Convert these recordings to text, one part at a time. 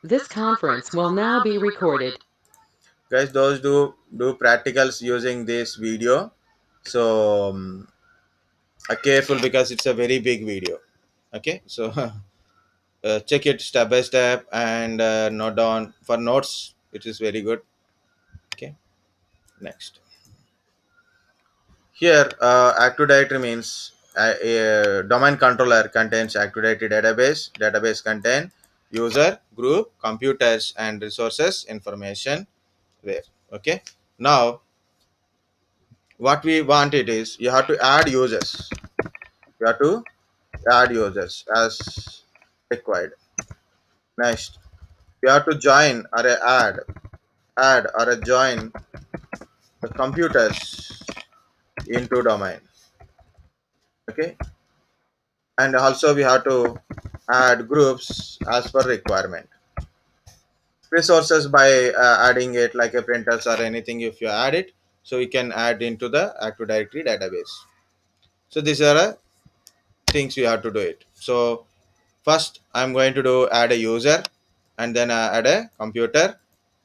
This conference will now be recorded. Guys, those do practicals using this video. So careful because it's a very big video. Okay, so check it step by step and note down for notes. It is very good. Okay, next. Here, Active Directory means a domain controller contains Active Directory database. Database contain user, group, computers, and resources information. Where okay. Now, what we want it is you have to add users. You have to add users as required. Next, you have to join or add or join the computers into domain. Okay, and also we have to add groups as per requirement. Resources by adding it like a printers or anything. If you add it, so you can add into the Active Directory database. So these are things you have to do it. So first I'm going to do add a user and then add a computer,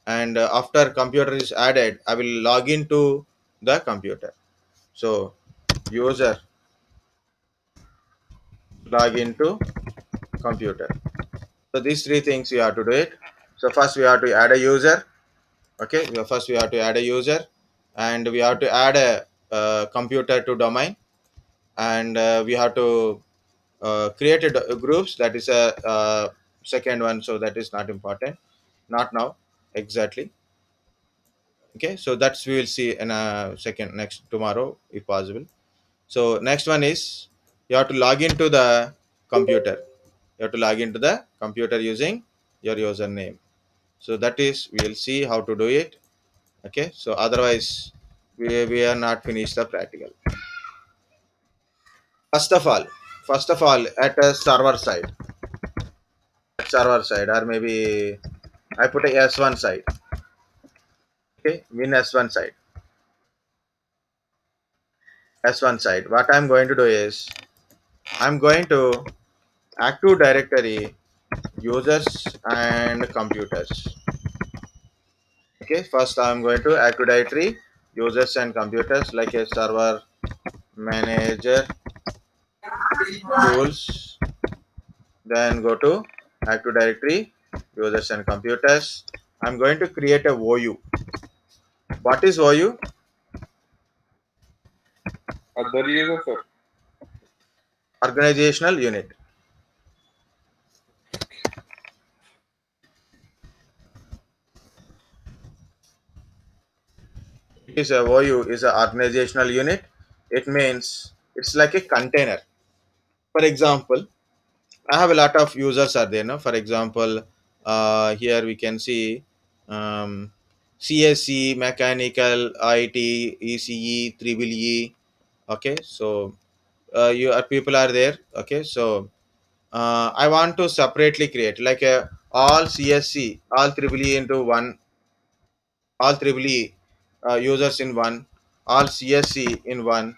and after computer is added I will log into the computer. So user log into computer. So these three things you have to do it. So first we have to add a user. Okay, first we have to add a user, and we have to add a computer to domain, and we have to create groups. That is a second one, so that is not important, not now exactly. Okay, so that's we will see in a second, next tomorrow if possible. So next one is you have to log into the computer. You have to log into the computer using your username. So that is we will see how to do it. Okay, so otherwise we are not finished the practical. First of all at a server side or maybe I put a S1 side. Okay, win S1 side. S1 side. What I'm going to do is I'm going to Active Directory users and computers. Okay, first I'm going to Active Directory users and computers like a server manager tools. Then go to Active Directory users and computers. I'm going to create a OU. What is OU? Other user, sir. Organizational unit. It is a OU is an organizational unit. It means it's like a container. For example, I have a lot of users are there. No, for example, here we can see um, CSC, mechanical, IT, ECE, triple E. Okay, so you are people are there. Okay, so I want to separately create like a all CSC, all triple E into one, all triple E users in one, all CSC in one,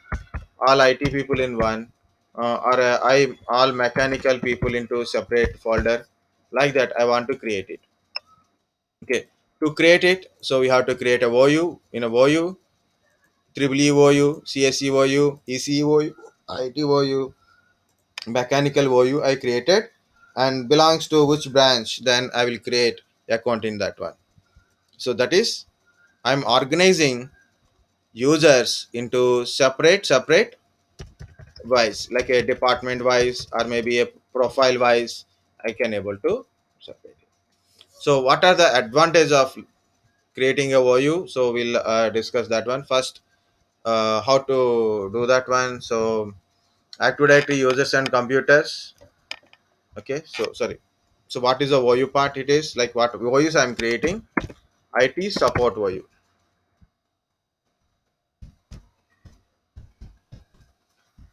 all IT people in one, or I all mechanical people into separate folder. Like that, I want to create it. Okay, to create it, so we have to create a OU in a OU, triple E OU, CSE OU, ECE OU, IT OU, mechanical OU I created, and belongs to which branch. Then I will create account in that one. So that is I'm organizing users into separate wise, like a department wise or maybe a profile wise. I can able to separate it. So what are the advantage of creating a OU? So we'll discuss that one first. How to do that one? So Active Directory users and computers. Okay, so sorry. So what is the OU part? It is like what OUs I'm creating. IT support OU.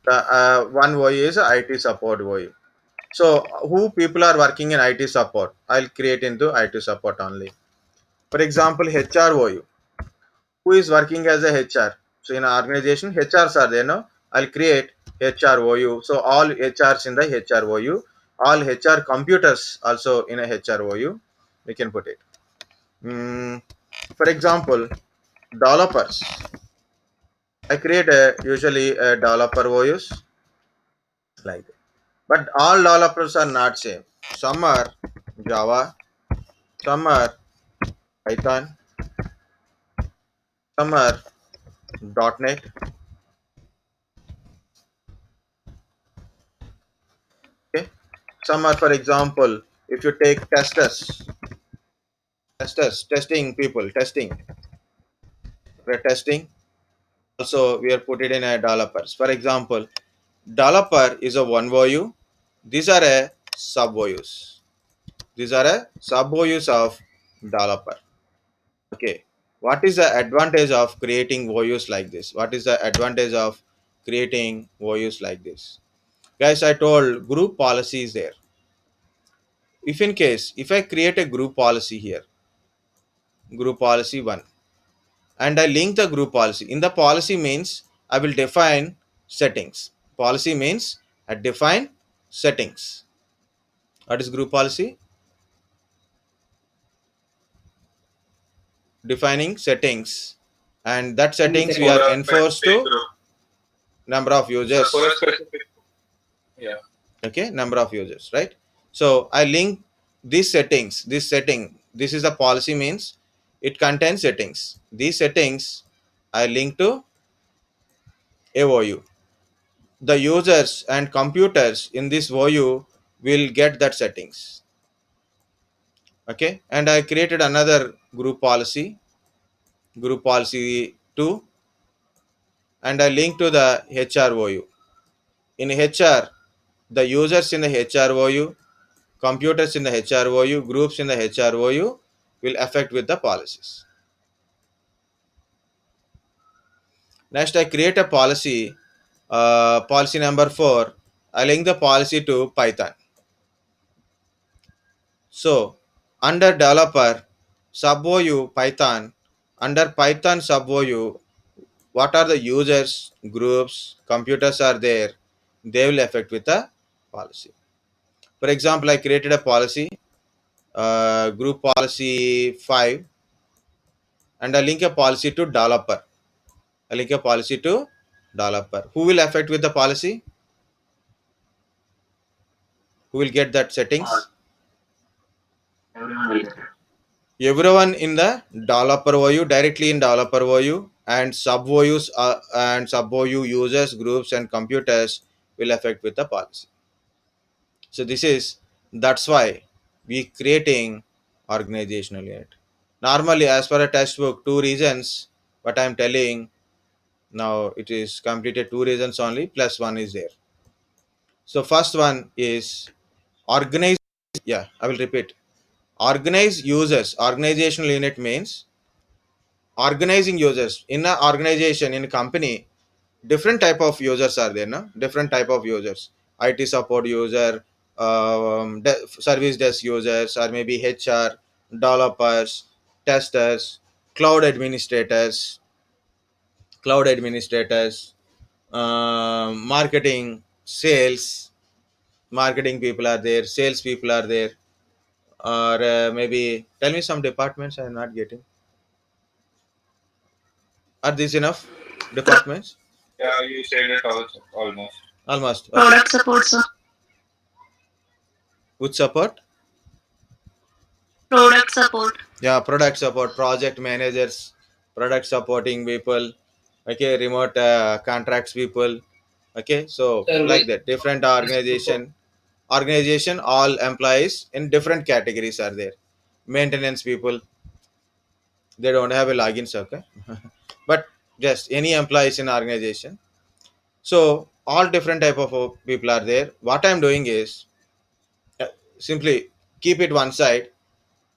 The one OU is IT support OU. So who people are working in IT support? I'll create into IT support only. For example, HR OU. Who is working as a HR? So in an organization, HRs are there. No, I'll create HR OU. So all HRs in the HR OU. All HR computers also in a HR OU. we can put it. Mm, for example, developers. I create usually a developer voice like that. But all developers are not same. Some are Java, some are Python, some are .NET. Okay, some are, for example, if you take testing people, testing, for testing. Also, we are put it in a developers. For example, developer is a one voice. These are a sub voice. These are a sub voice of developer. Okay. What is the advantage of creating voice like this? What is the advantage of creating voice like this? Guys, I told group policy is there. If in case, if I create a group policy here, group policy 1, and I link the group policy. In the policy means I will define settings. Policy means I define settings. What is group policy? Defining settings, and that settings we For are a enforced specific to group. number of users. For a specific. Yeah. Okay, number of users, right? So I link these settings. This setting, this is the policy means it contains settings. These settings I link to a VOU. The users and computers in this VOU will get that settings. Okay, and I created another group policy 2, and I link to the HR VOU. In HR, the users in the HR VOU, computers in the HR VOU, groups in the HR VOU will affect with the policies. Next, I create a policy, policy number 4. I link the policy to Python. So, under developer, sub-OU Python, under Python sub-OU, what are the users, groups, computers are there, they will affect with the policy. For example, I created a policy, group policy 5, and I link a policy to developer. I link a policy to developer. Who will affect with the policy? Who will get that settings? Everyone will get it. Everyone in the developer OU, directly in developer OU, and sub OUs and sub OU users, groups, and computers will affect with the policy. So that's why we creating organizational unit. Normally, as per a textbook, 2 reasons, but I'm telling now it is completed 2 reasons only, plus one is there. So first one is organize. Yeah, I will repeat. Organize users. Organizational unit means organizing users in an organization, in a company. Different type of users are there, no? Different type of users. IT support user, service desk users, or maybe HR, developers, testers, cloud administrators, cloud administrators, marketing, sales, marketing people are there, sales people are there, or maybe tell me some departments I am not getting. Are these enough departments? Yeah, you said it also almost. Almost. Okay. Product support, sir. Which support? Product support. Yeah, product support, project managers, product supporting people. Okay, remote contracts people. Okay, so like that, different organization, all employees in different categories are there. Maintenance people, they don't have a logins, okay, but just any employees in organization. So all different type of people are there. What I'm doing is uh, simply keep it one side.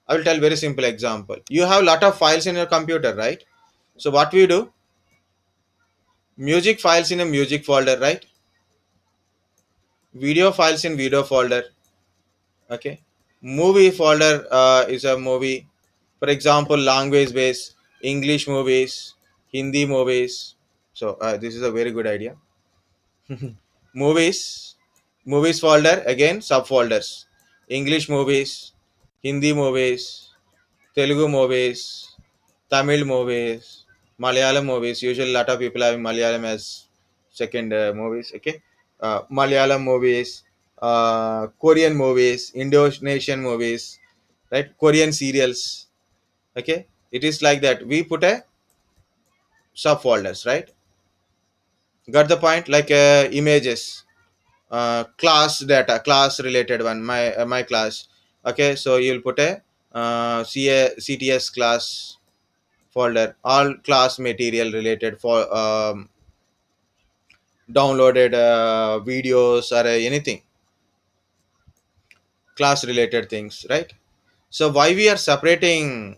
I will tell very simple example. You have lot of files in your computer, right? So what we do, music files in a music folder, right? Video files in video folder. Okay, movie folder is a movie. For example, language based English movies, Hindi movies. So this is a very good idea. Movies, movies folder, again subfolders. English movies, Hindi movies, Telugu movies, Tamil movies, Malayalam movies. Usually, a lot of people have Malayalam as second movies. Okay, Malayalam movies, Korean movies, Indonesian movies, right? Korean serials. Okay, it is like that. We put a subfolders, right? Got the point? Like images, class data, class related one. My class. Okay, so you'll put a CTS class folder, all class material related for downloaded videos or anything class related things, right? So why we are separating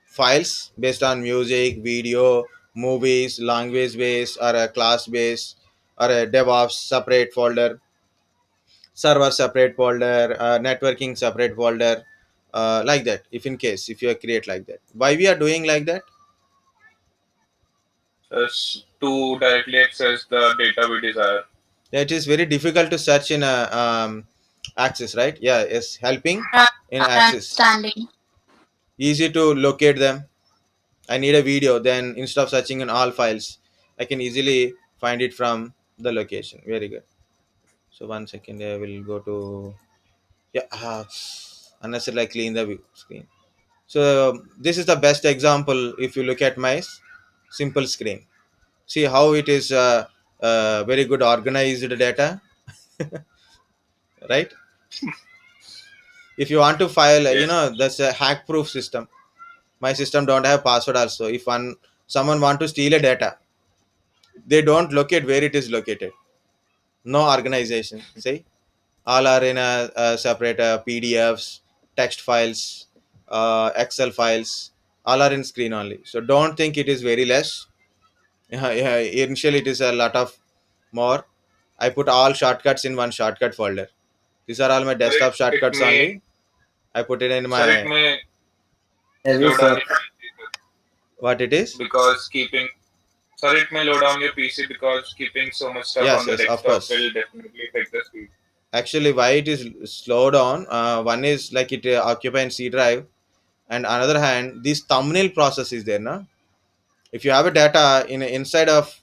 files based on music, video, movies, language based or a class based or a DevOps separate folder, server separate folder, networking separate folder, like that. If in case if you create like that, why we are doing like that? Just to directly access the data we desire. It is very difficult to search in a access, right? Yeah, it's helping in access. Understanding. Easy to locate them. I need a video, then instead of searching in all files, I can easily find it from the location. Very good. So 1 second, I will go to yeah. Unnecessarily I clean the screen. So this is the best example. If you look at my simple screen, see how it is very good organized data, right? If you want to file, Yes. that's a hack proof system. My system don't have password also. If someone want to steal a data, they don't locate where it is located. No organization. See, all are in a separate PDFs, text files, Excel files. All are in screen only. So don't think it is very less. Yeah, yeah, initially it is a lot of more. I put all shortcuts in one shortcut folder. These are all my Sir, desktop it shortcuts may, only. I put it in sir, it my may Heavy, slow down sir. your PC what it is. because keeping, sir, it may load down your PC because keeping so much stuff Yes, on the yes, of desktop will course. definitely affect the speed. Actually, why it is slow down? One is like it occupy in C drive, and another hand, this thumbnail process is there, no? If you have a data in inside of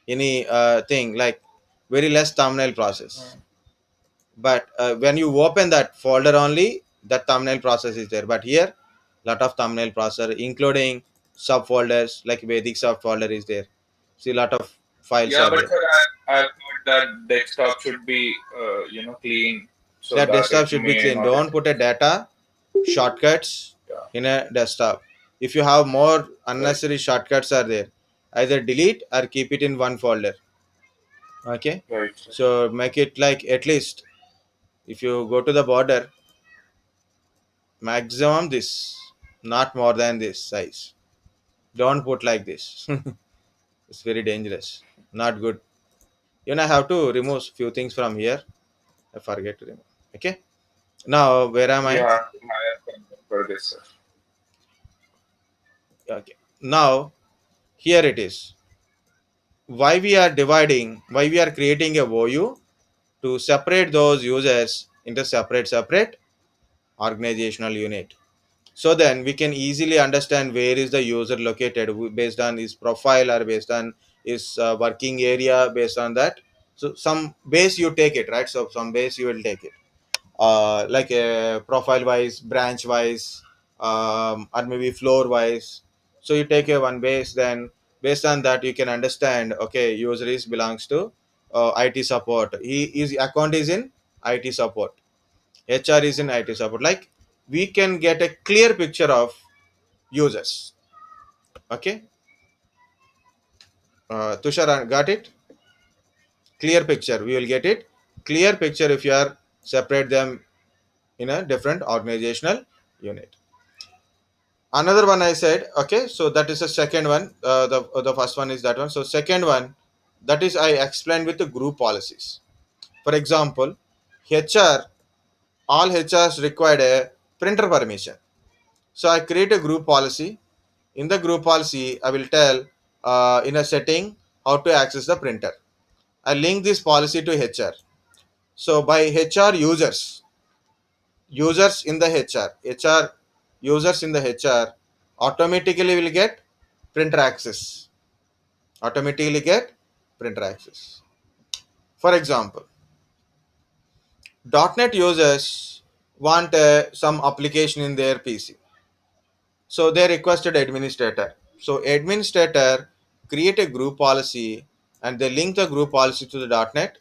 any thing like very less thumbnail process, Hmm. but when you open that folder only, that thumbnail process is there. But here, lot of thumbnail processor, including subfolders like Vedic subfolder is there. See, lot of files Yeah, are but there. sir, I've heard that desktop should be, clean so That that desktop it should be may clean. not Don't affect. put a data shortcuts Yeah, in a desktop. If you have more right, unnecessary shortcuts are there, either delete or keep it in one folder. Okay, right, sir. so make it like at least if you go to the border, maximum this, not more than this size. Don't put like this. It's very dangerous, not good. I have to remove few things from here. I forget to remove. Okay, now where am I? Yeah, I have content for this, sir. Okay, now here it is. Why we are creating a OU to separate those users into separate organizational unit. So then we can easily understand where is the user located based on his profile or based on his working area, based on that. So some base you take it, right? So some base you will take it, like profile wise, branch wise, or maybe floor wise. So you take a one base, then based on that you can understand. Okay, user is belongs to IT support. His account is in IT support. HR is in IT support. Like we can get a clear picture of users. Okay, Tushar, got it? Clear picture. We will get it. Clear picture if you are separate them in a different organizational unit. Another one I said, okay, so that is the second one. The first one is that one. So second one, that is I explained with the group policies. For example, HR, all HRs required a printer permission. So I create a group policy. In the group policy, I will tell in a setting how to access the printer. I link this policy to HR. So by HR users, users in the HR users in the HR automatically will get printer access. Automatically get printer access. For example, .NET users want some application in their PC. So they requested administrator. So administrator create a group policy and they link the group policy to the .NET.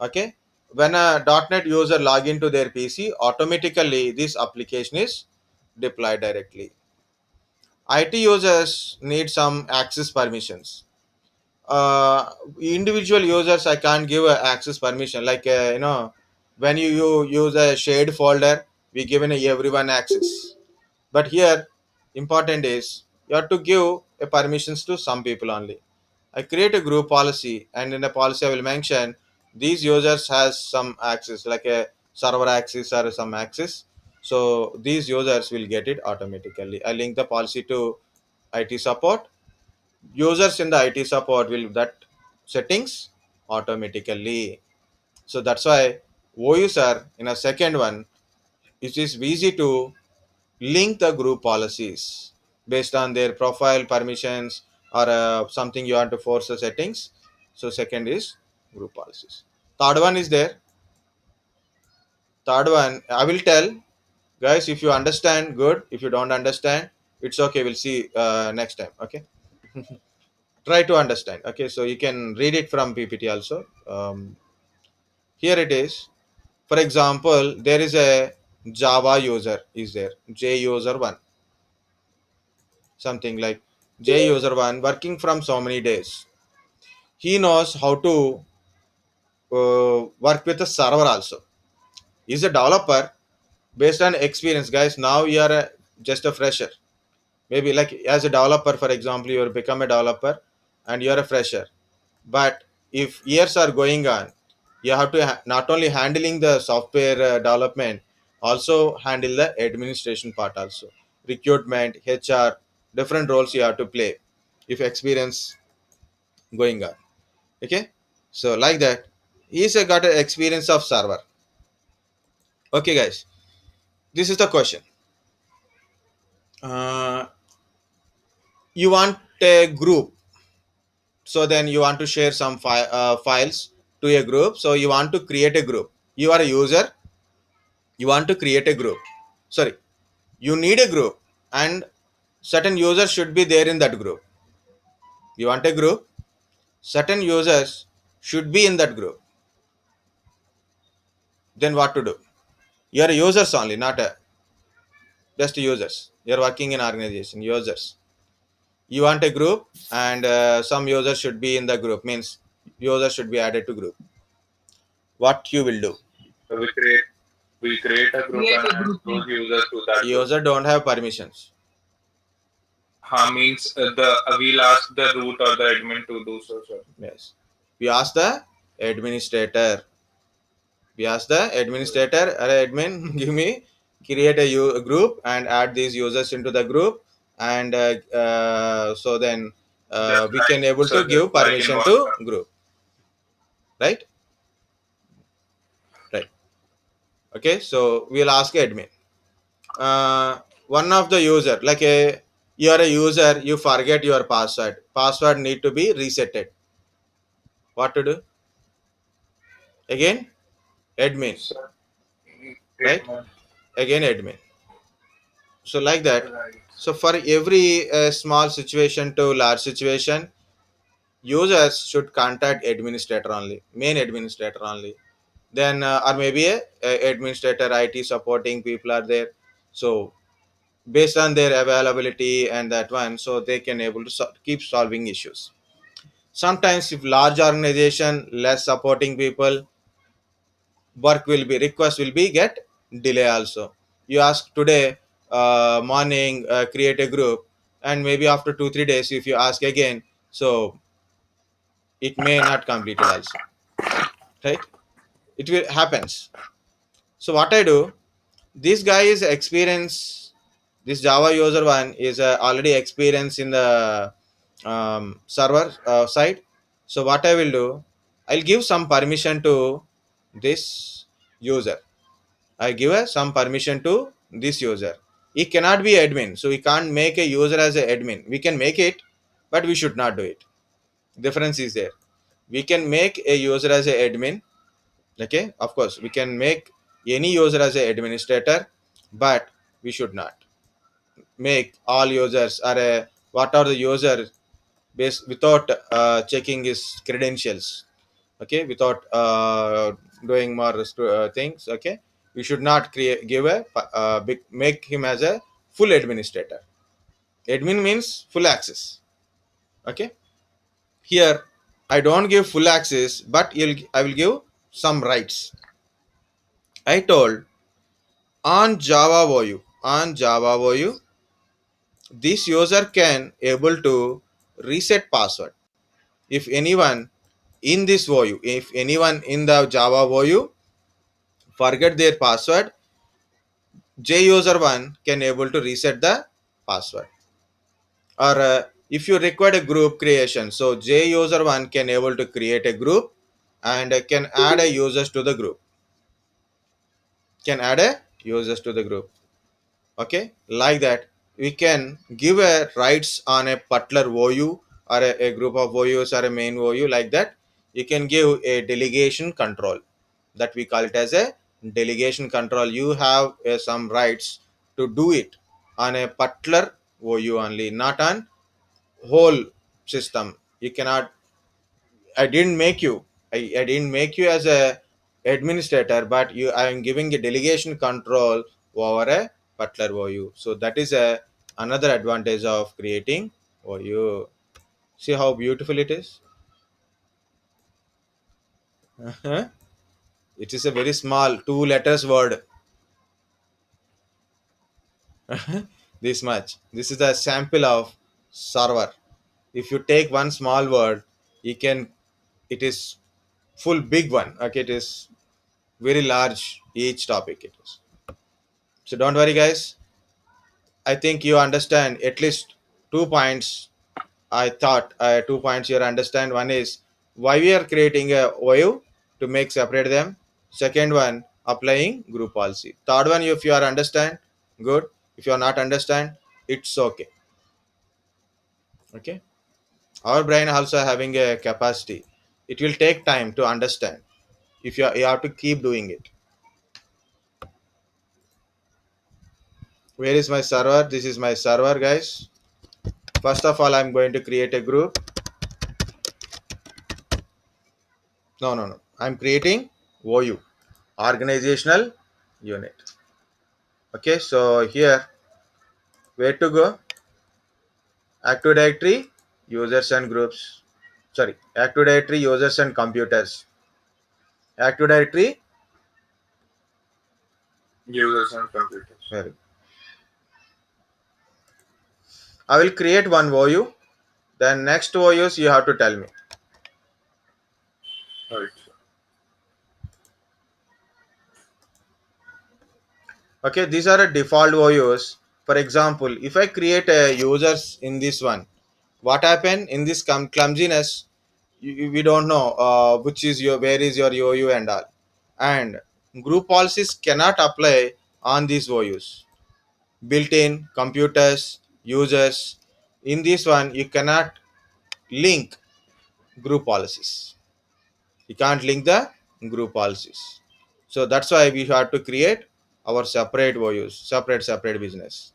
Okay. When a .NET user log into their PC, automatically this application is deployed directly. IT users need some access permissions. Individual users I can't give a access permission. Like when you use a shared folder, we given everyone access. But here, important is you have to give a permissions to some people only. I create a group policy, and in the policy I will mention these users has some access, like a server access or some access. So these users will get it automatically. I link the policy to IT support. Users in the IT support will that settings automatically. So that's why O user in a second one, it is easy to link the group policies based on their profile permissions or something you want to force the settings. So second is group policies. Third one is there. Third one I will tell guys, if you understand good, if you don't understand it's okay, we'll see next time. Okay, try to understand. Okay, so you can read it from PPT also. Here it is. For example, there is a Java user is there, J user 1, something like J user 1 working from so many days. He knows how to work with a server also. He's a developer based on experience, guys. Now you are just a fresher. Maybe like as a developer, for example, you become a developer and you are a fresher. But if years are going on, you have to not only handling the software development, also handle the administration part also, recruitment, HR, different roles you have to play if experience going on. Okay, so like that, he's got an experience of server. Okay, guys, this is the question. uh, you want a group, so then you want to share some files to a group, so you want to create a group. You are a user, you want to create a group. Sorry, you need a group, and certain users should be there in that group. You want a group, certain users should be in that group. Then what to do? You are users only, not just users. You are working in organization, users. You want a group, and some users should be in the group, means users should be added to group. What you will do? So we create a group and add those users to that group. User don't have permissions. Means the we'll ask the root or the admin to do so, sir. Yes, we ask the administrator. We ask the administrator, admin, give me, create a group and add these users into the group, and so then Just we can able to just give like in permission to WhatsApp. group, right? Right. Okay, so we'll ask admin. One of the user, like a you are a user, you forget your password need to be resetted. What to do? Again admin, Sir, right? admin. Again admin. So like that. Right. So for every small situation to large situation, users should contact administrator only, main administrator only. Then or maybe a administrator, IT supporting people are there. So based on their availability and that one, so they can able to keep solving issues. Sometimes if large organization less supporting people, work will be, request will be get delay also. You ask today morning, create a group, and maybe after 2 3 days if you ask again, so it may not completed also, right? It will happens. So what I do, this guy is experience, this Java user one is already experienced in the server side. So what I will do, I'll give some permission to this user. I give some permission to this user. He cannot be admin, so we can't make a user as a admin. We can make it, but we should not do it. Difference is there. We can make a user as a admin. Okay, of course, we can make any user as a administrator, but we should not make all users are a what are the user base without checking his credentials. Okay, without doing more things. Okay, we should not create give a big make him as a full administrator. Admin means full access. Okay, here I don't give full access, but I will give some rights. I told on Java OU, this user can able to reset password. If anyone in this OU, if anyone in the Java OU forget their password, JUser1 can able to reset the password. Or if you require a group creation, so JUser1 can able to create a group and can add a users to the group. Can add a users to the group. Okay, like that we can give a rights on a particular OU or a group of OUs or a main OU. Like that you can give a delegation control, that we call it as a delegation control. You have some rights to do it on a particular OU only, not on whole system. You cannot. I didn't make you as a administrator, but you I am giving a delegation control over a particular OU. So that is a another advantage of creating OU. See how beautiful it is. Uh-huh. It is a very small two letters word. This much. This is a sample of server. If you take one small word, you can. It is full big one. Okay, it is very large each topic. It is. So don't worry, guys. I think you understand at least 2 points. I thought 2 points you understand. One is why we are creating a OU to make separate them. Second one, applying group policy. Third one, if you are understand, good. If you are not understand, it's okay. Okay. Our brain also having a capacity. It will take time to understand. If you have to keep doing it. Where is my server? This is my server, guys. First of all, I'm going to create a group. No. I'm creating OU, organizational unit. Okay, so here, where to go? Active Directory, users and groups. Sorry, Active Directory, users and computers. Active Directory, Users and computers. sorry. I will create one OU. Then next OUs you have to tell me. Right. Okay, these are a default OUs. For example, if I create a users in this one, what happen in this clumsiness? We don't know which is your where is your OU and all, and group policies cannot apply on these OUs. Built-in computers users, in this one you cannot link group policies. You can't link the group policies. So that's why we have to create our separate OUs, separate business.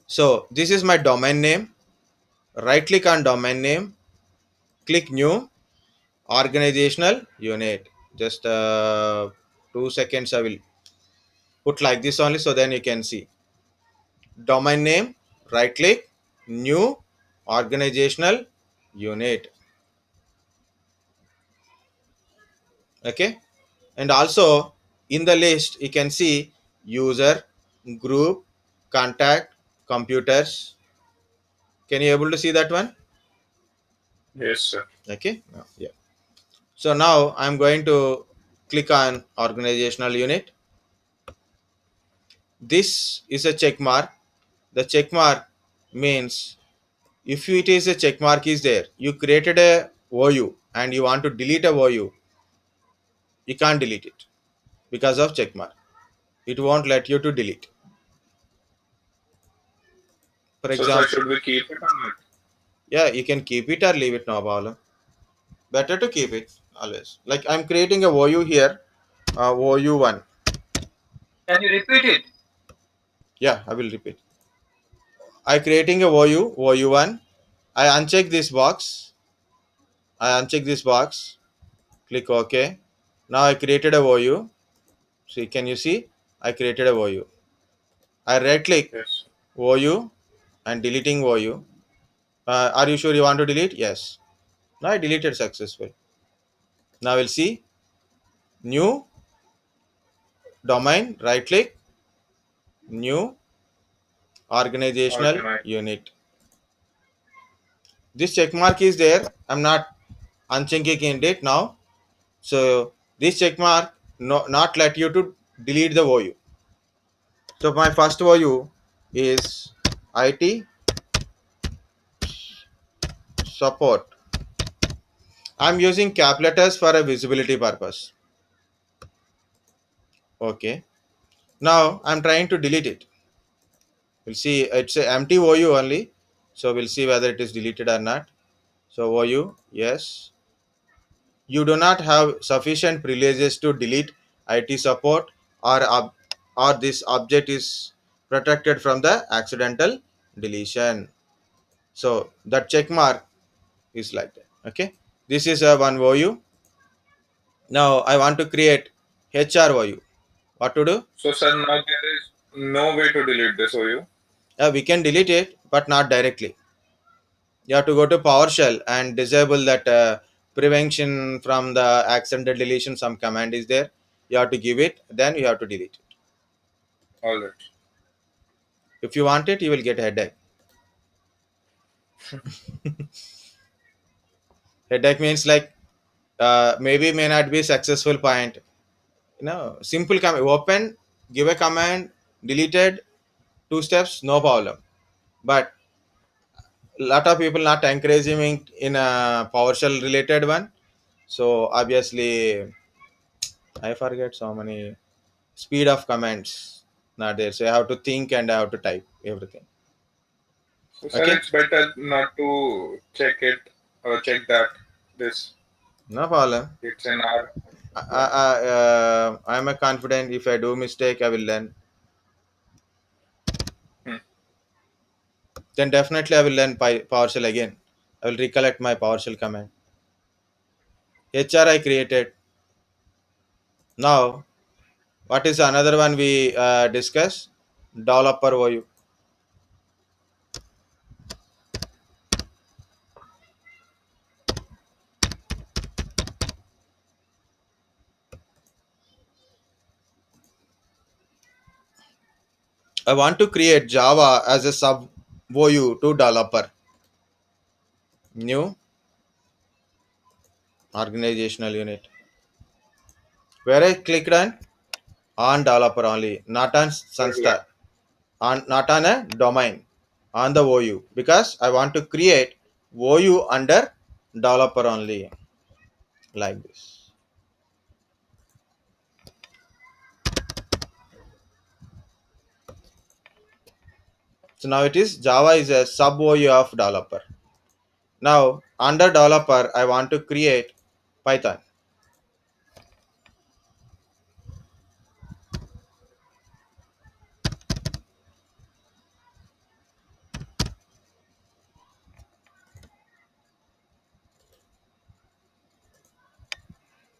So this is my domain name. Right click on domain name, click new, organizational unit. Just 2 seconds I will put like this only, so then you can see domain name, right click, new, organizational unit. Okay, and also in the list you can see user, group, contact, computers. Can you able to see that one? Yes, sir. Okay, yeah. So now I'm going to click on organizational unit. This is a check mark. The check mark means if it is a check mark is there, you created a OU and you want to delete a OU, you can't delete it. because of check mark. It won't let you to delete. For So, sir, example, should we keep it or not? yeah, you can keep it or leave it, no problem. Better to keep it always. Like I'm creating a OU here, OU1. Can you repeat it? Yeah, I will repeat. I creating a OU1. I uncheck this box. I uncheck this box. Click OK. Now I created a OU. See, can you see? I created a OU. I right click Yes. OU and deleting OU. Are you sure you want to delete? Yes. Now I deleted successful. Now we'll see new domain. Right click new organizational Organize. unit. This check mark is there. I'm not unchecking it now. So this check mark not let you to delete the OU. So my first OU is IT support. I'm using cap letters for a visibility purpose. Okay. Now I'm trying to delete it. We'll see it's a empty OU only. So we'll see whether it is deleted or not. So OU, yes. You do not have sufficient privileges to delete IT support or this object is protected from the accidental deletion. So that check mark is like that. Okay. This is a one OU. Now I want to create HR OU. What to do? So, sir, now there is no way to delete this OU. We can delete it, but not directly. You have to go to PowerShell and disable that prevention from the accidental deletion. Some command is there. You have to give it, then you have to delete it. All right. If you want it, you will get a headache. Headache means like maybe may not be successful point. Simple command. Open, give a command, deleted, 2 steps, no problem. But lot of people not encouraging me in a PowerShell related one. So obviously, I forget so many speed of commands not there. So I have to think and I have to type everything. So, sir, Okay, it's better not to check it or check that this no problem. it's in our. Yeah. I'm a confident. If I do mistake, I will learn. Hmm. Then definitely I will learn PowerShell again. I will recollect my PowerShell command. HR I created. Now, what is another one we discuss? Developer OU. I want to create Java as a sub OU to developer. New organizational unit. Where I clicked on developer only, not on Yeah. Sunstart, on not on a domain, on the OU because I want to create OU under developer only like this. So now it is Java is a sub OU of developer. Now under developer I want to create Python.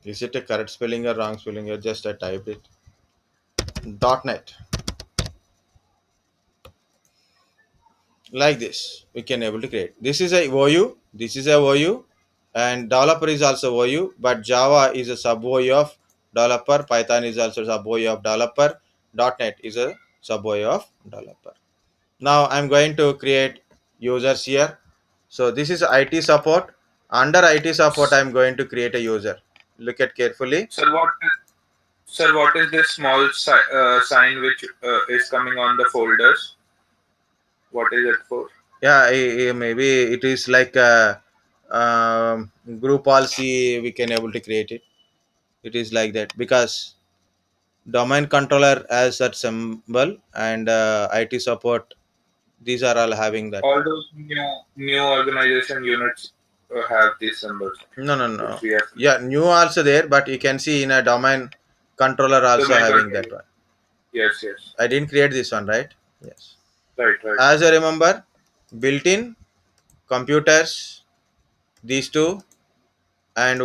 Is it a correct spelling or wrong spelling? Or just I typed it. .NET like this we can able to create. This is a OU. This is a OU, and developer is also OU. But Java is a sub OU of developer. Python is also sub OU of developer. .NET is a sub OU of developer. Now I'm going to create users here. So this is IT support. Under IT support, I'm going to create a user. Look at carefully. Sir, what is this small sign which is coming on the folders? What is it for? Yeah, maybe it is like a group policy. We can able to create it. It is like that because domain controller as that symbol, and IT support. These are all having that All one. those new organization units have these symbols, No, no, no. which we have Yeah, new also there, but you can see in a domain controller also domain having that controller. one. Yes, yes. I didn't create this one, right? Yes. Right, right. As I remember, built-in computers, these two, and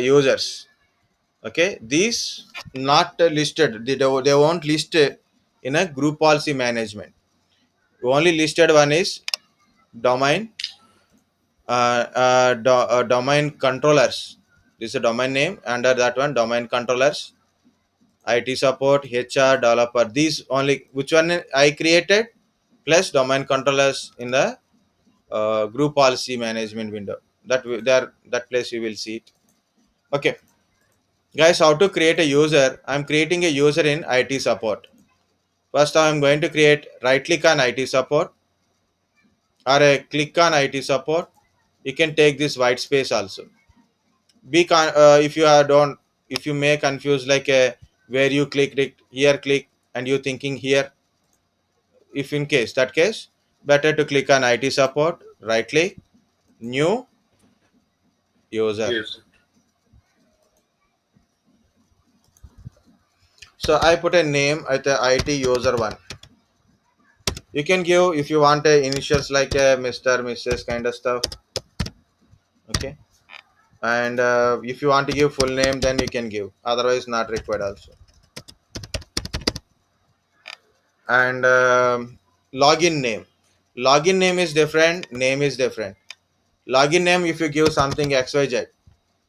users. Okay, these not listed. They won't list in a group policy management. Only listed one is domain, domain controllers. This is a domain name. Under that one, domain controllers, IT support, HR, developer. These only, which one I created, plus domain controllers in the group policy management window. There, that place you will see it. Okay, guys, how to create a user? I'm creating a user in IT support. First, I'm going to create, right click on IT support, or a click on IT support. You can take this white space also. If you are don't, if you may confuse like a where you click it here, click, and you thinking here. If in case that case, better to click on IT support, right click, new user. Yes. So I put a name at the IT user one. You can give if you want a initials like a Mr. Mrs. kind of stuff. Okay, and if you want to give full name, then you can give. Otherwise, not required also. And login name. Login name is different. Name is different. Login name, if you give something XYZ,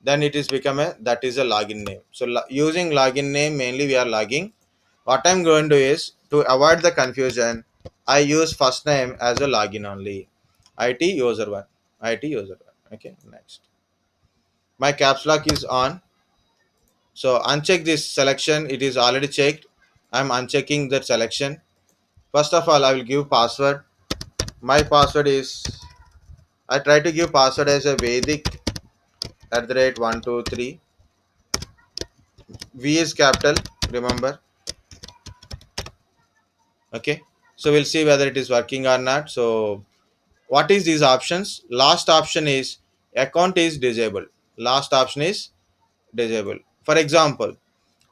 then it is become a that is a login name. So using login name, mainly we are logging. What I'm going to do is to avoid the confusion, I use first name as a login only. IT user one. IT user one. Okay, next. My caps lock is on. So uncheck this selection. It is already checked. I'm unchecking that selection. First of all, I will give password. My password is, I try to give password as a Vedic @ 123. V is capital. Remember. Okay. So we'll see whether it is working or not. So what is these options? Last option is account is disabled. Last option is disabled. For example,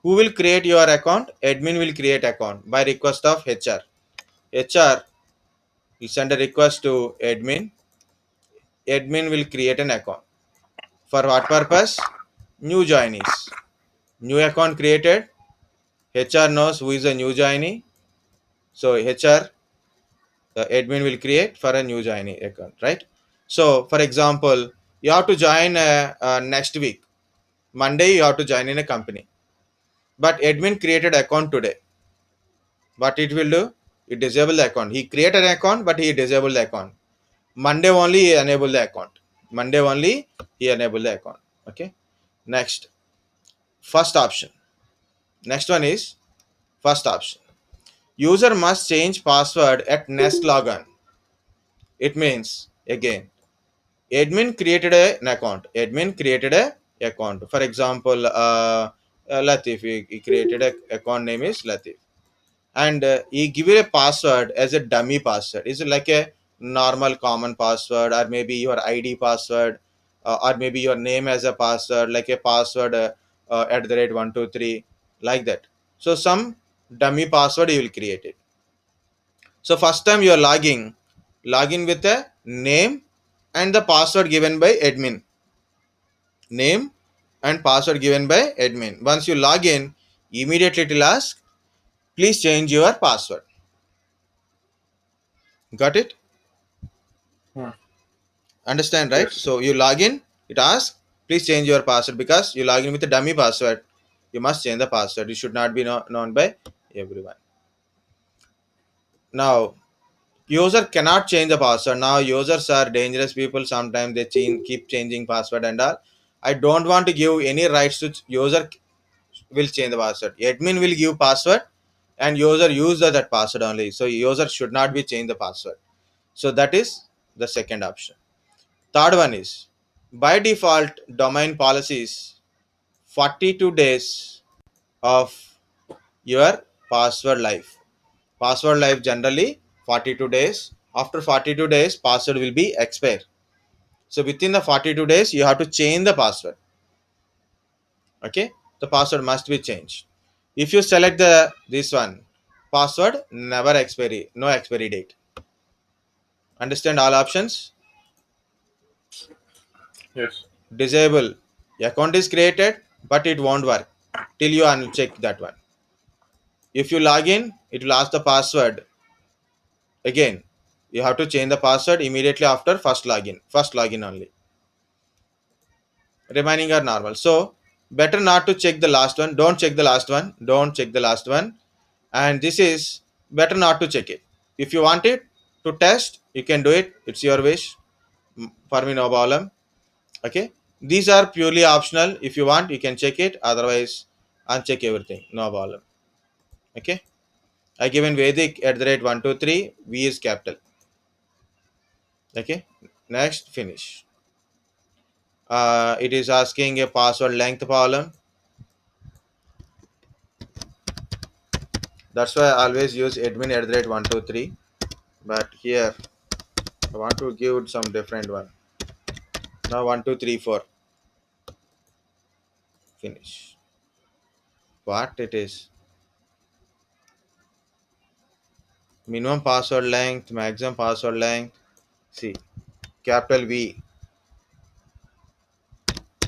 who will create your account? Admin will create account by request of HR. HR will send a request to admin. Admin will create an account. For what purpose? New joinees. New account created. HR knows who is a new joinee. So HR, the admin will create for a new joinee account, right? So for example, you have to join next week. Monday you have to join in a company. But admin created account today. What it will do? It disable the account. He created an account, but he disabled the account. Monday only he enable the account. Monday only he enable the account. Okay. Next, first option. Next one is first option. User must change password at next login. It means again, admin created an account. Admin created a account. For example, Latif. He created a account name is Latif, and he give it a password as a dummy password. Is it like a normal common password, or maybe your ID password, or maybe your name as a password, like a password @ 123, like that. So some dummy password you will create it. So first time you are login with a name and the password given by admin. Name and password given by admin. Once you log in, immediately it will ask, please change your password. Got it? Hmm. Understand, right? Yes. So you log in, it asks, please change your password, because you log in with a dummy password. You must change the password. It should not be known by everyone. Now, user cannot change the password. Now users are dangerous people. Sometimes they keep changing password and all. I don't want to give any rights to user will change the password. Admin will give password and user use that password only. So user should not be change the password. So that is the second option. Third one is by default domain policies 42 days of your password life. Password life generally 42 days. After 42 days password will be expire. So within the 42 days you have to change the password. Okay, the password must be changed. If you select the this one, password never expiry, no expiry date. Understand all options? Yes. Disable, account is created but it won't work till you uncheck that one. If you log in, it will ask the password again. You have to change the password immediately after first login only. Remaining are normal. So better not to check the last one. Don't check the last one. Don't check the last one. And this is better not to check it. If you want it to test, you can do it. It's your wish. For me, no problem. Okay. These are purely optional. If you want, you can check it. Otherwise, uncheck everything. No problem. Okay. I given Vedic at the rate 123. V is capital. Okay. Next, finish. It is asking a password length problem. That's why I always use admin at the rate 123. But here I want to give some different one. Now 1234. Finish. What it is? Minimum password length, maximum password length. See, capital V,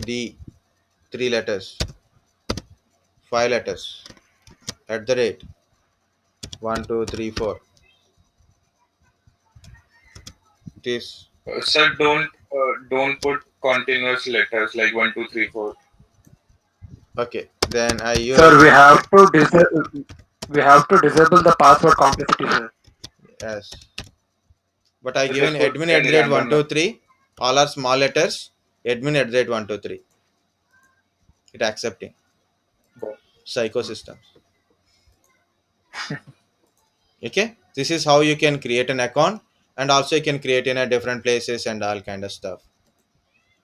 D, 3 letters, 5 letters, at the rate 1234. It is Sir, don't put continuous letters like 1, 2, 3, 4. okay. Then I Sir, use we have to disable the password complexity, sir. yes. But I So given just put admin at any the rate random number. 123. All are small letters. Admin at the rate 123. It accepting. Psychosystems. Okay, this is how you can create an account, and also you can create in a different places and all kind of stuff.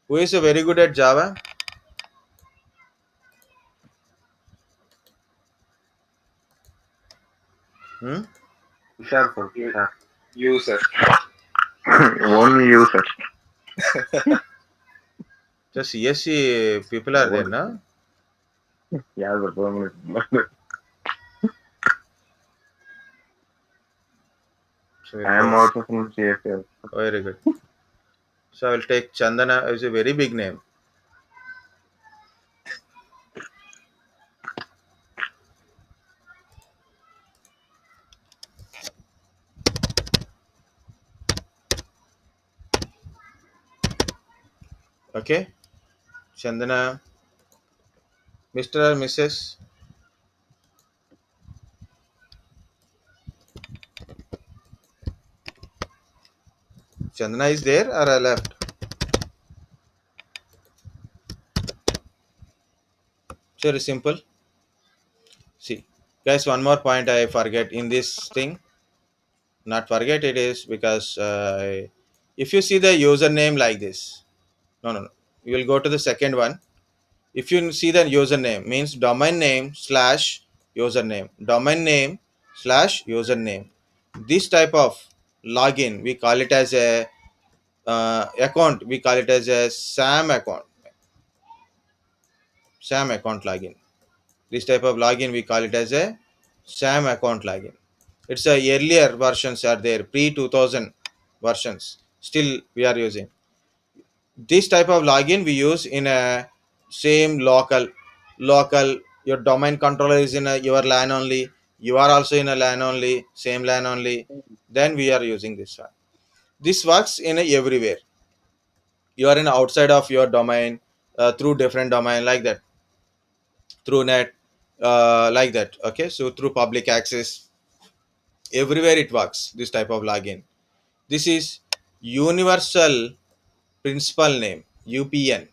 Who is very good at Java? Hmm? Sure, sir. You, Sure. you sir. Only you, sir. Just CSC people are there, Only. no? Yeah, sir. Only. So we'll I am go. also from CFL. Very good. So I will take Chandana. Is a very big name. Okay, Chandana, Mr. or Mrs. Chandana is there or I left? Very simple. See, guys, one more point I forget in this thing. Not forget it is because if you see the username like this, no. You will go to the second one. If you see the username means domain name slash username, domain name slash username. This type of login we call it as a account. We call it as a SAM account login. This type of login we call it as a SAM account login. It's a earlier versions are there, pre 2000 versions. Still we are using this type of login. We use in a same local. Your domain controller is in your LAN only. You are also in a LAN only, same LAN only. Then we are using this one. This works in a everywhere. You are in outside of your domain through different domain like that, through net like that. Okay, so through public access, everywhere it works. This type of login. This is universal principal name, UPN.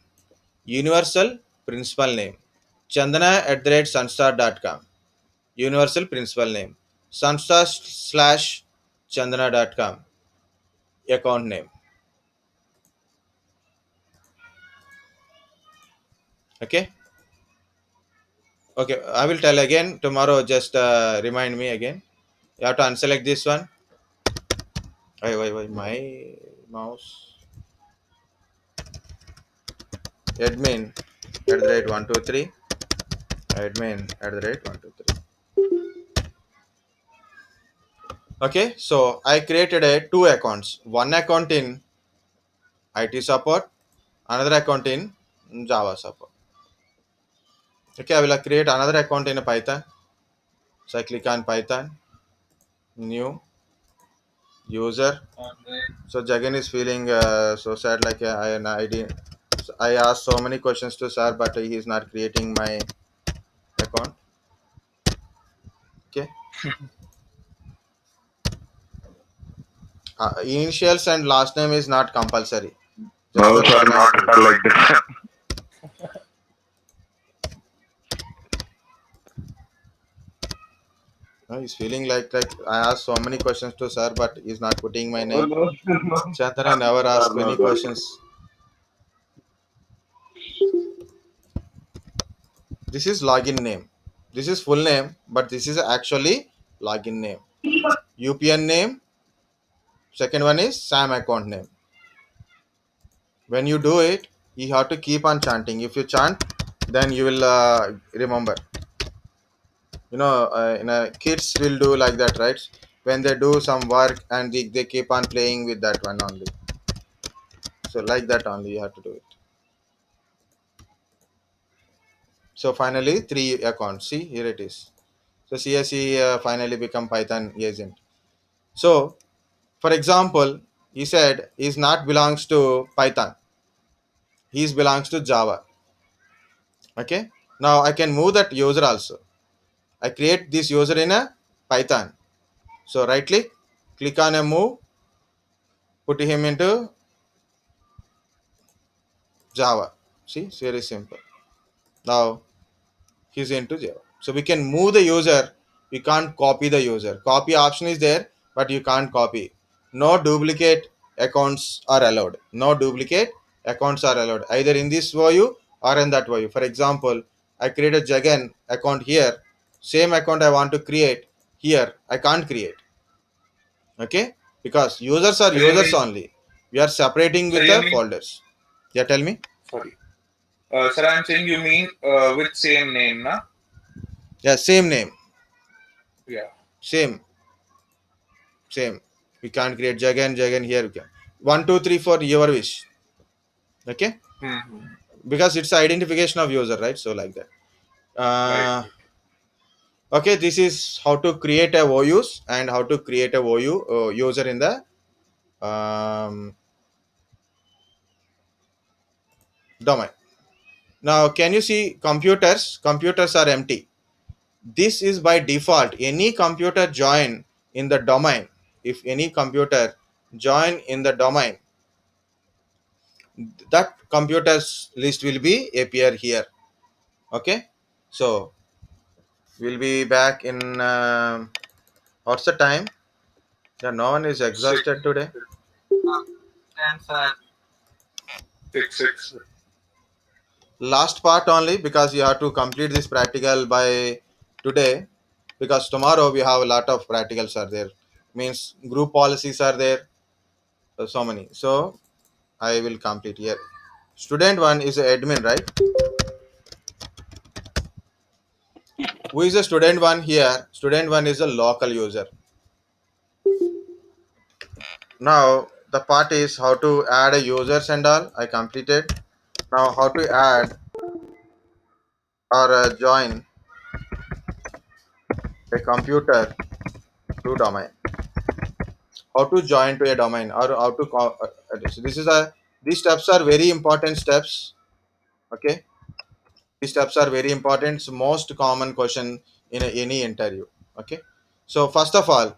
Universal principal name. Chandana at the rate sunstar.com. Universal principal name. Sunstar slash Chandana.com. Account name. Okay. Okay, I will tell again tomorrow. Just remind me again. You have to unselect this one. Why, my mouse. Admin @123. Admin @123. Okay, so I created a two accounts. One account in IT support, another account in Java support. Okay, I will create another account in a Python. So I click on Python, new user. So Jagan is feeling so sad, like I did. I asked so many questions to sir, but he is not creating my account. Okay, initials and last name is not compulsory. Just No, for sir, not formality. at all like this. He's feeling like I asked so many questions to sir, but he's not putting my Oh, name. no, no. Chandra never Sir, asked no, any sir. questions. This is login name. This is full name, but this is actually login name. UPN name. Second one is SAM account name. When you do it, you have to keep on chanting. If you chant, then you will remember. Kids will do like that, right? When they do some work and they keep on playing with that one only. So like that only you have to do it. So finally, three accounts. See, here it is. So CSE finally become Python agent. So, for example, he said is not belongs to Python. He belongs to Java. Okay. Now I can move that user also. I create this user in a Python. So right click on a move, put him into Java. See, it's very simple. Now he's into Java. So we can move the user. We can't copy the user. Copy option is there, but you can't copy. No duplicate accounts are allowed. No duplicate accounts are allowed either in this view or in that view. For example, I create a Jagan account here. Same account I want to create here. I can't create. Okay, because users are So you users mean, only. We are separating so with you the mean, folders. Yeah, tell me. sorry. Sir, I'm saying you mean with same name, na? Yeah, same name. Yeah. Same. Same. We can't create Jagan here. We can. 1, 2, 3, 4, your wish. Okay? Hmm. Because it's identification of user, right? So, like that. Right. Okay, this is how to create a OUs and how to create a OU user in the domain. Now, can you see computers? Computers are empty. This is by default. Any computer join in the domain. If any computer join in the domain, that computers list will be appear here. Okay, so we'll be back in what's the time? Yeah, no one is Six, exhausted today. six. Last part only because you have to complete this practical by today, because tomorrow we have a lot of practicals are there, means group policies are there, so many. So I will complete here. Student one is a admin, right? Who is the student one here? Student one is a local user. Now the part is how to add a users and all. I completed. Now how to add or join a computer to domain. How to join to a domain or how to so this is a these steps are very important steps. Okay, these steps are very important. It's most common question in any interview. Okay, so first of all,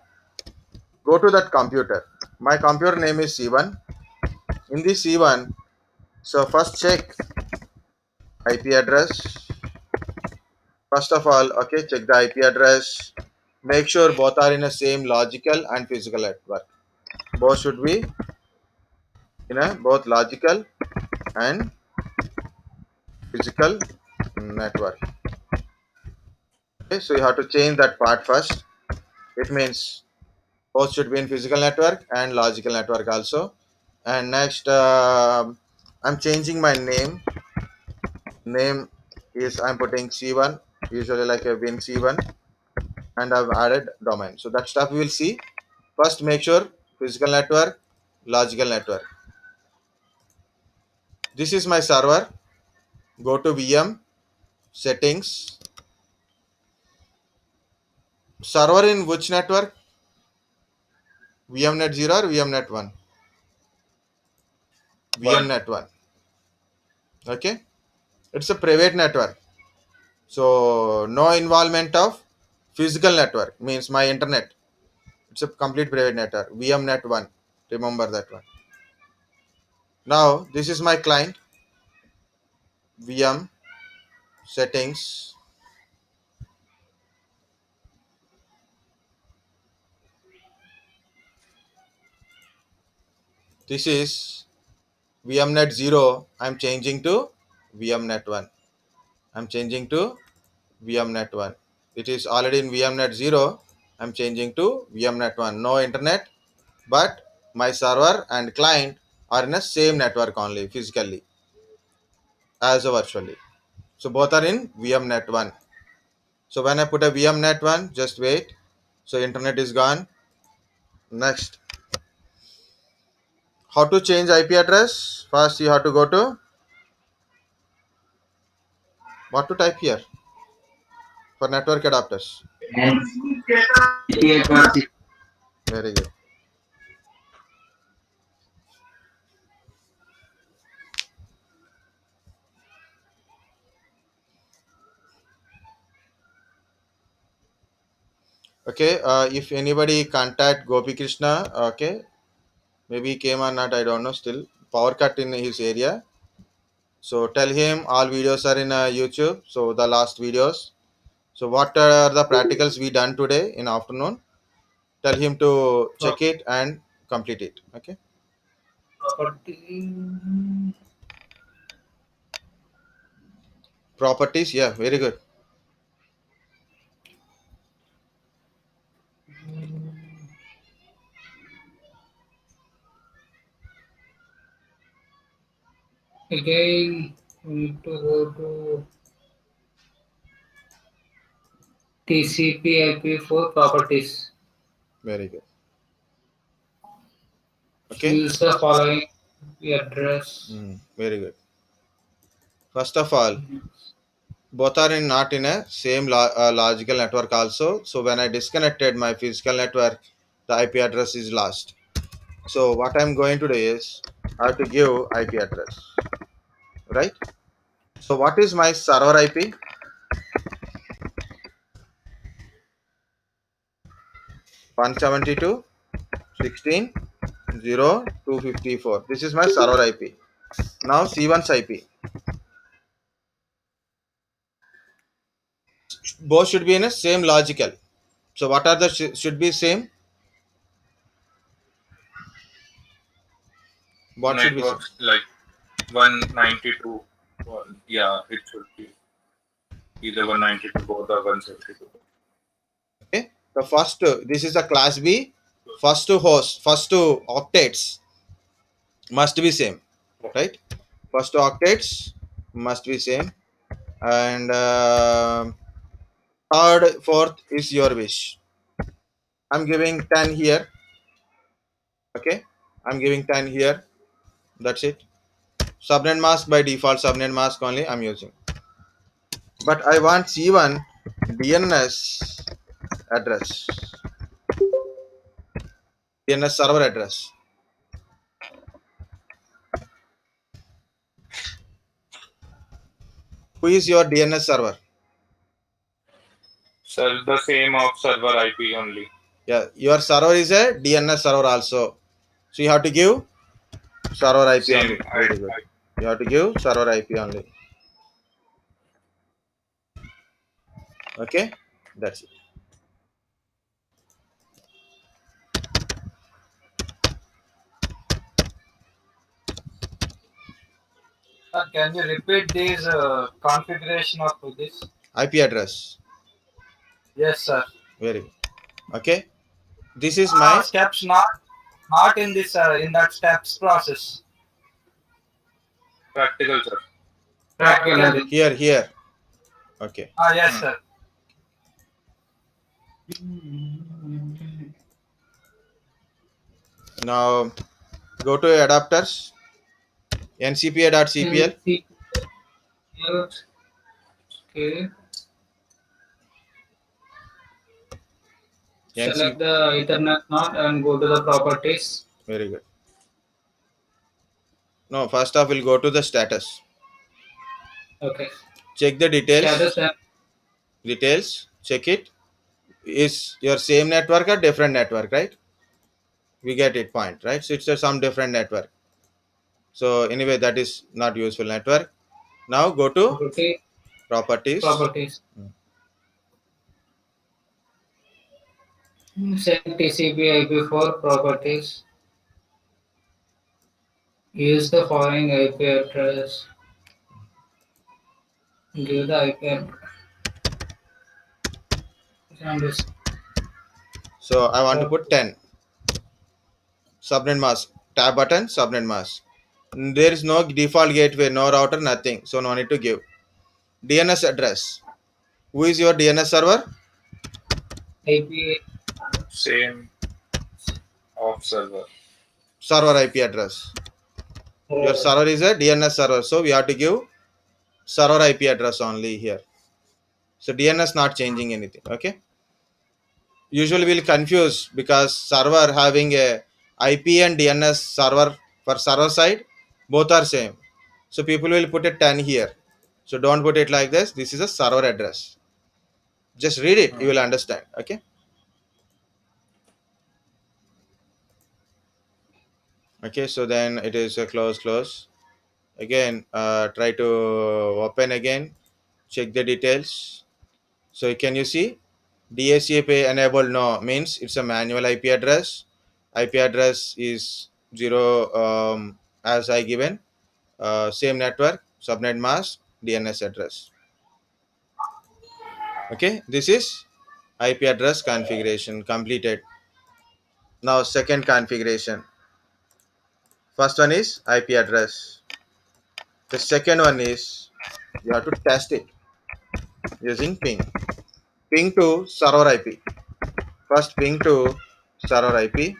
go to that computer. My computer name is C1. In this C1, so first check IP address. First of all, okay, check the IP address. Make sure both are in the same logical and physical network. Both should be in a both logical and physical network. Okay, so you have to change that part first. It means both should be in physical network and logical network also. And next, I'm changing my name. Name is I'm putting C1, usually like a Win C1, and I've added domain. So that stuff we will see. First, make sure physical network, logical network. This is my server. Go to VM settings. Server in which network? VMnet 0 or VMnet 1? VMnet 1. Okay. It's a private network. So no involvement of physical network means my internet. It's a complete private network. VMnet 1. Remember that one. Now this is my client. VM settings. This is VMnet 0. I'm changing to VMnet 1. I'm changing to VMnet 1. It is already in VMnet 0. I'm changing to VMnet 1. No internet, but my server and client are in the same network only physically as a virtually. So both are in VMnet 1. So when I put a VMnet 1, just wait. So internet is gone. Next, how to change IP address? First you have to go to what to type here for network adapters. Very good. Okay, if anybody contact Gopi Krishna, okay, maybe he came or not, I don't know. Still, power cut in his area. So tell him all videos are in YouTube. So the last videos. So what are the practicals we done today in afternoon? Tell him to check it and complete it. Okay. Properties. Yeah, very good. Again, we need to go to TCP IP4 properties. Very good. Okay. Use the following address. Very good. First of all, both are in not in a same logical network also. So when I disconnected my physical network, the IP address is lost. So what I'm going to do is I have to give IP address, right? So what is my server IP? 172.16.0.254. This is my server IP. Now C1's IP. Both should be in a same logical. So what are the should be same? What should be same? Networks like 192. Well, yeah, it should be either 192 both or 172. Okay. The first this is a class B. First two hosts, first two octets must be same, right? First two octets must be same, and third, fourth is your wish. I'm giving 10 here. Okay, I'm giving 10 here. That's it. Subnet mask by default, subnet mask only I'm using. But I want C1 DNS address, DNS server address. Who is your DNS server? So the same of server IP only. Yeah, your server is a DNS server also. So you have to give server IP Same only. Very good. You have to give server IP only. Okay, that's it. Can you repeat this configuration of this? IP address. Yes, sir. Very good. Okay. This is my Steps not in this in that steps process. Practical, sir. Practical. here. Okay. Yes, sir. Now go to adapters. ncpa.cpl. Okay. NC Select the Ethernet node and go to the properties. Very good. No, first off, we'll go to the status. Okay. Check the details. Status and Details. Check it. Is your same network or different network, right? We get it point, right? So it's some different network. So anyway, that is not useful network. Now go to properties. properties. Set TCP IP4 properties. Use the following IP address. Give the IP address. So I want to put 10. Subnet mask. Tab button, subnet mask. There is no default gateway, no router, nothing. So no need to give. DNS address. Who is your DNS server? IP Same of server. Server IP address. Your server is a DNS server. So we have to give server IP address only here. So DNS not changing anything. Okay. Usually we'll confuse because server having a IP and DNS server for server side, both are same. So people will put a 10 here. So don't put it like this. This is a server address. Just read it. You will understand. Okay. Okay. So then it is a close. Again, try to open again. Check the details. So can you see DHCP enabled? No, means it's a manual IP address. IP address is 0 as I given. Same network, subnet mask, DNS address. Okay, this is IP address configuration completed. Now second configuration. First one is IP address. The second one is you have to test it using ping. Ping to server IP. First ping to server IP.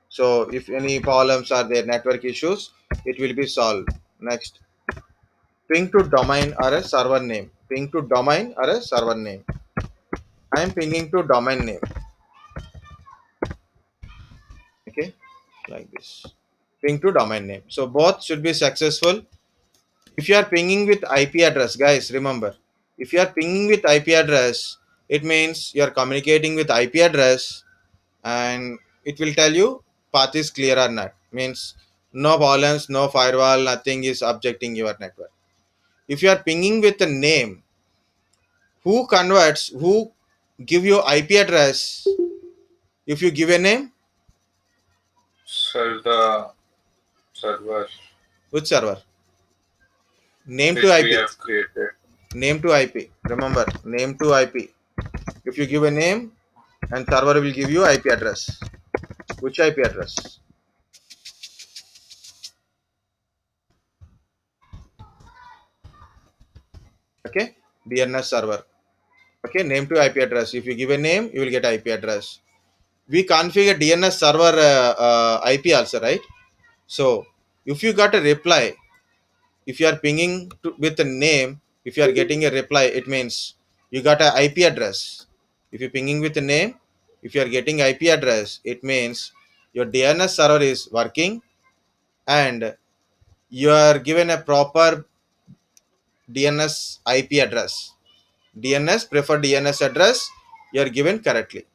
So if any problems are there, network issues, it will be solved. Next, ping to domain or a server name. Ping to domain or a server name. I am pinging to domain name. Okay, like this. Ping to domain name. So both should be successful. If you are pinging with IP address, guys, remember, if you are pinging with IP address, it means you are communicating with IP address and it will tell you path is clear or not. Means no balance, no firewall, nothing is objecting your network. If you are pinging with a name, who give you IP address? If you give a name, Sir, the server which server? Name which to we IP. have created. Name to IP. Remember, name to IP. If you give a name, and server will give you IP address. Which IP address? Okay, DNS server. Okay, name to IP address. If you give a name, you will get IP address. We configure DNS server IP also, right? So if you got a reply, if you are pinging with a name, if you are getting a reply, it means you got a IP address. If you're pinging with a name, if you are getting IP address, it means your DNS server is working and you are given a proper DNS IP address. DNS, preferred DNS address, you are given correctly.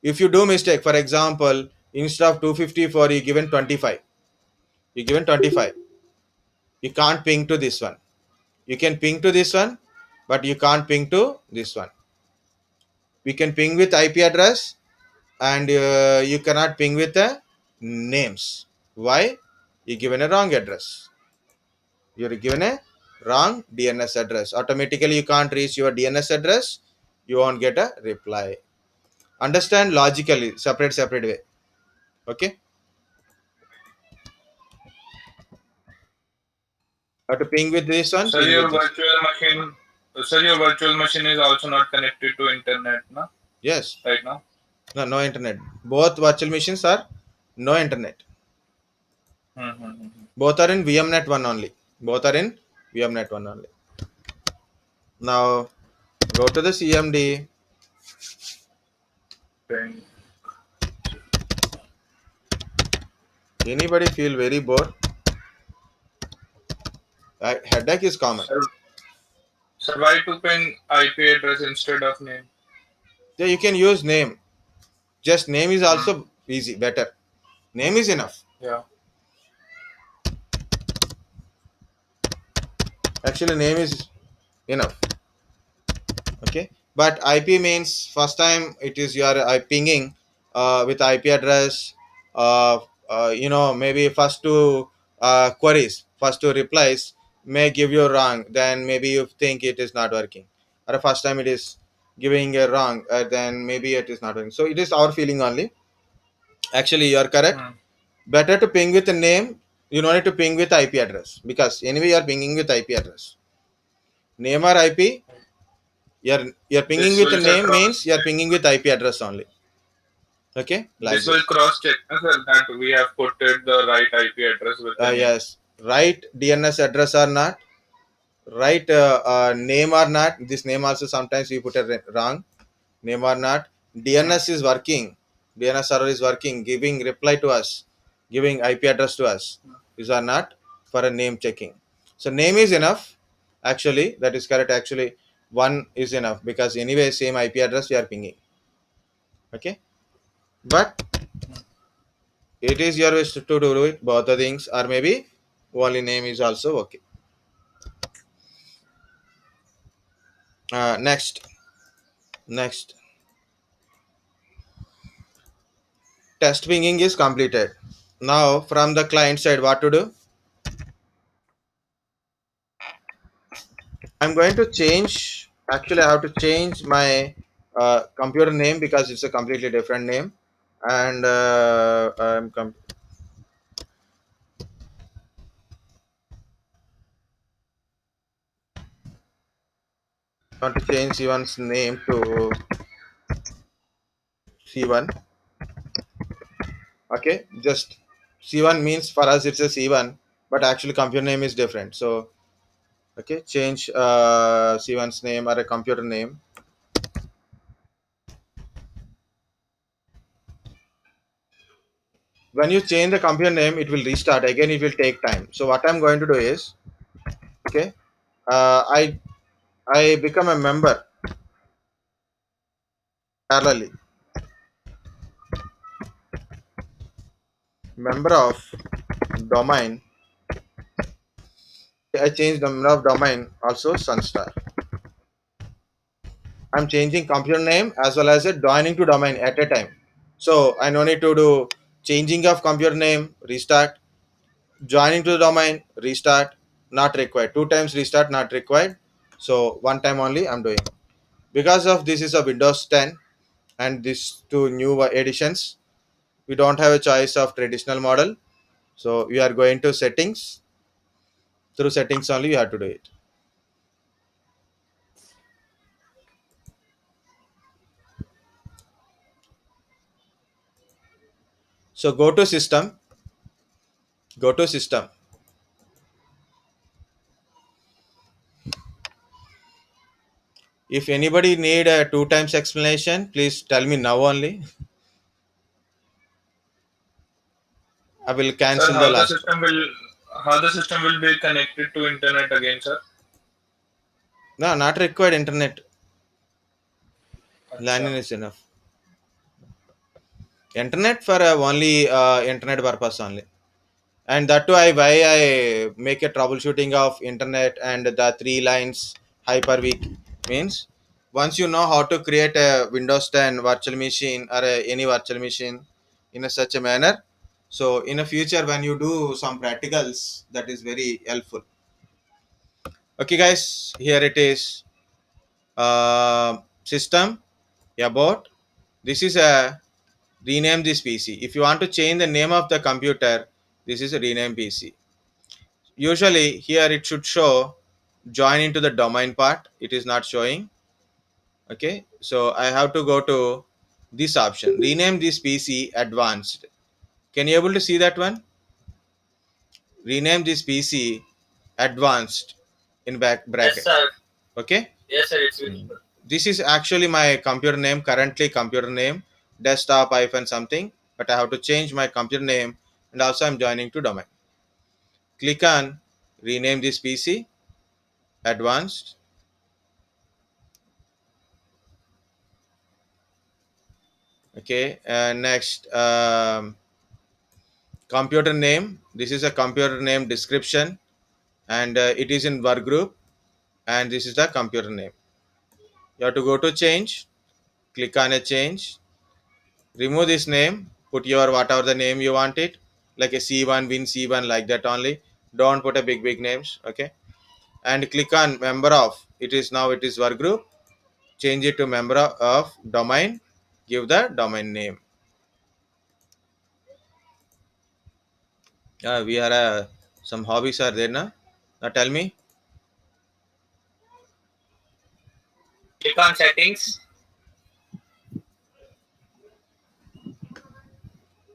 If you do mistake, for example, instead of 254, you given 25. You given 25. You can't ping to this one. You can ping to this one, but you can't ping to this one. We can ping with IP address and you cannot ping with the names. Why? You given a wrong address. You're given a wrong DNS address. Automatically, you can't reach your DNS address. you won't get a reply. Understand logically, separate way. Okay. Have to ping with this one, Sir, ping your with this. virtual machine. Sir, your virtual machine is also not connected to internet, no? Yes. Right now. No internet. Both virtual machines are no internet. Mm-hmm. Both are in VMnet 1 only. Both are in VMnet 1 only. Now go to the CMD. Anybody feel very bored? Headache is common. Sir, why to ping IP address instead of name? Yeah, you can use name. Just name is also easy, better. Name is enough. Yeah. Actually, name is enough. Okay, but IP means first time it is your pinging with IP address. Maybe first two queries, first two replies may give you wrong. Then maybe you think it is not working. Or the first time it is giving a wrong, then maybe it is not working. So it is our feeling only. Actually, you are correct. Better to ping with a name. You don't need to ping with IP address because anyway you are pinging with IP address. Name or IP, you're pinging This with will a name cross. means you're pinging with IP address only. Okay, like This will this. cross check, sir, that we have put it the right IP address with the name. Yes, right DNS address or not, right name or not. This name also sometimes we put a wrong name or not. DNS is working. DNS server is working, giving reply to us, giving IP address to us. These are not for a name checking. So name is enough. Actually, that is correct. Actually, one is enough because anyway same IP address we are pinging. Okay, but it is your wish to do it both the things, or maybe only name is also okay. Next test pinging is completed. Now from the client side, what to do? I'm going to change. Actually, I have to change my computer name because it's a completely different name, and want to change C1's name to C1. Okay, just C1 means for us it's a C1, but actually computer name is different. So okay, change C1's name or a computer name. When you change the computer name, it will restart again. It will take time. So what I'm going to do is, okay, uh, I I become a member parallelly, member of domain. I change the number of domain also Sunstar. I'm changing computer name as well as it joining to domain at a time. So I no need to do changing of computer name, restart, joining to the domain, restart, not required. Two times restart, not required. So one time only I'm doing. Because of this is a Windows 10 and these two new editions, we don't have a choice of traditional model. So we are going to settings. Through settings only you have to do it. So go to system, go to system. If anybody need a two times explanation, please tell me now only. I will Sir, cancel the last. how the system will be connected to internet again, sir? No, not required internet. LAN Acha. is enough. Internet for only internet purpose only. And that too, I make a troubleshooting of internet and the three lines Hyper-V means once you know how to create a Windows 10 virtual machine or any virtual machine in a such a manner, so in the future when you do some practicals, that is very helpful. Okay, guys, here it is. system, about. This is a rename this PC. If you want to change the name of the computer, this is a rename PC. Usually here it should show join into the domain part. It is not showing. Okay, so I have to go to this option, rename this PC advanced. Can you able to see that one? Rename this PC advanced in back bracket. sir. Okay, Yes, sir. It's visible. this is actually my computer name, currently computer name, desktop hyphen something, but I have to change my computer name, and also I'm joining to domain. Click on rename this PC advanced. Okay, next computer name. This is a computer name description, and it is in work group, and this is the computer name. You have to go to change, click on a change, remove this name, put your whatever the name you want it, like a C1, Win C1, like that only. Don't put a big names. Okay, and click on member of. It is now it is work group. Change it to member of domain. Give the domain name. We are some hobbies are there now. Now tell me. Click on settings.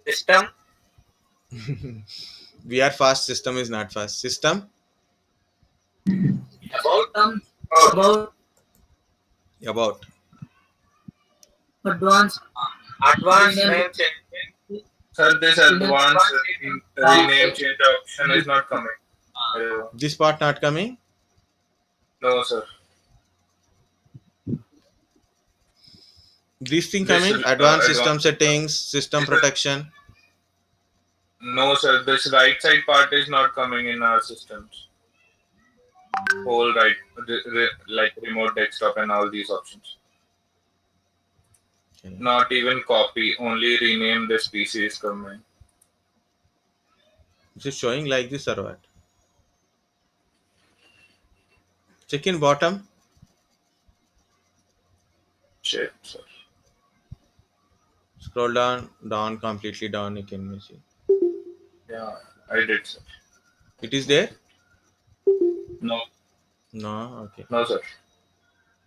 System. We are fast. System is not fast. System. About. About. Advanced. Advanced name change. Sir, this advanced rename change option is not coming. This part not coming. No, sir. This thing This coming. is, Advanced system advanced. settings, system protection. No, sir. This right side part is not coming in our systems. Whole right, like remote desktop and all these options. Okay. Not even copy. Only rename this PC is coming. Is it showing like this or what? Check in bottom. Check, sir. Scroll down, completely down. You can see. Yeah, I did, sir. It is there. No, No. Okay. no, sir.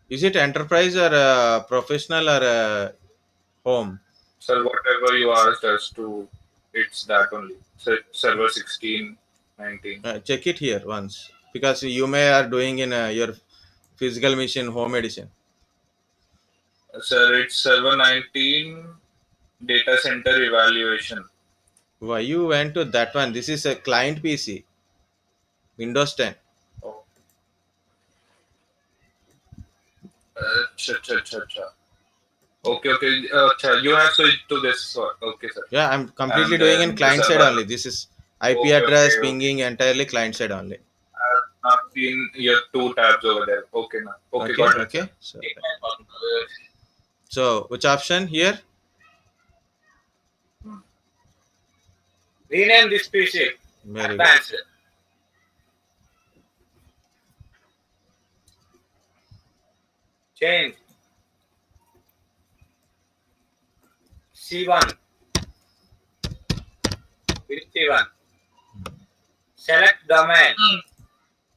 Is it enterprise or professional or home? Sir, whatever you asked us to, it's that only. Server 16, 19. Check it here once, because you may are doing in your physical machine home edition. Sir, it's server 19 data center evaluation. Why you went to that one? This is a client PC, Windows 10. Oh. Cha. Okay. You have switched to this. Okay, sir. Yeah, I'm completely And, doing in client the side server- only. This is IP Okay, address, okay. pinging entirely client side only. I've not seen your two tabs over there. Okay, now. Okay, got it. Okay. So which option here? Rename this PC. Very good. Advanced. Change. C1. With C1. Select domain.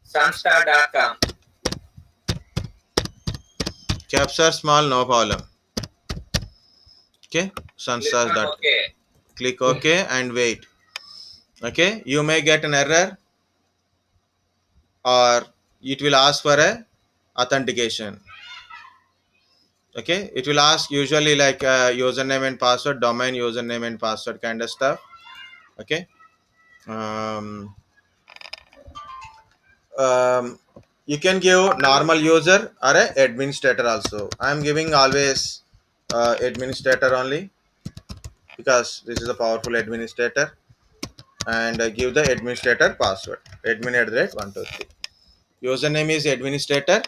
Sunstar.com. Caps are small, no problem. Okay, Click Sunstars on dot. OK. Click OK and wait. Okay, you may get an error, or it will ask for a authentication. Okay, it will ask usually like username and password, domain username and password kind of stuff. Okay. You can give normal user or a administrator also. I am giving always administrator only, because this is a powerful administrator, and give the administrator password, admin@123. Username is administrator,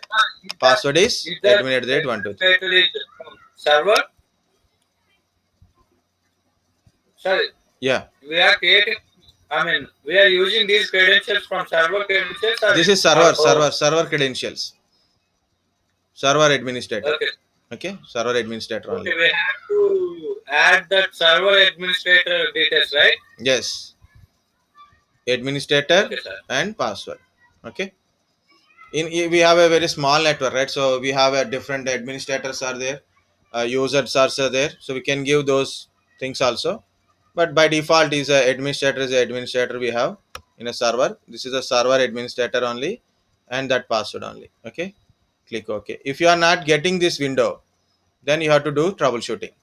password is admin@123. Title is server. Sorry, Yeah, we are creating. We are using these credentials from server credentials. Or this is server credentials, server administrator. Okay. Okay, server administrator only. Okay, we have to add that server administrator details, right? Yes, administrator Okay, sir. and password. Okay. We have a very small network, right? So we have a different administrators are there, users are there, so we can give those things also. But by default is a administrator we have in a server. This is a server administrator only, and that password only. Okay, click OK. If you are not getting this window, then you have to do troubleshooting.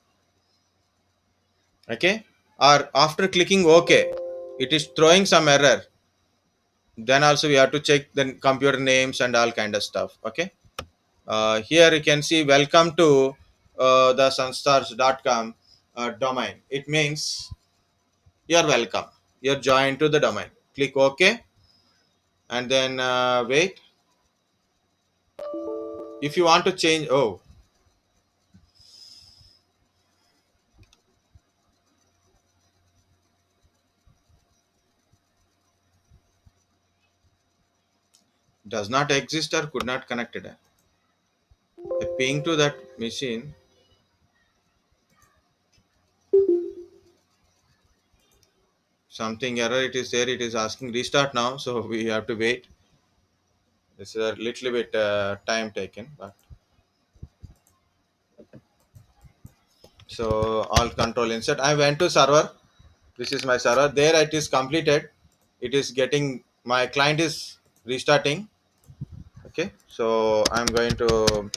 Okay, or after clicking OK, it is throwing some error. Then also we have to check the computer names and all kind of stuff. Okay. Here you can see welcome to the sunstars.com domain. It means you're welcome. You're joined to the domain. Click OK and then wait. If you want to change, oh, does not exist or could not connected. A ping to that machine. Something error it is there. It is asking restart now, so we have to wait. This is a little bit time taken, but so all control insert. I went to server. This is my server. There it is completed. It is getting my client is restarting. Okay, so I'm going to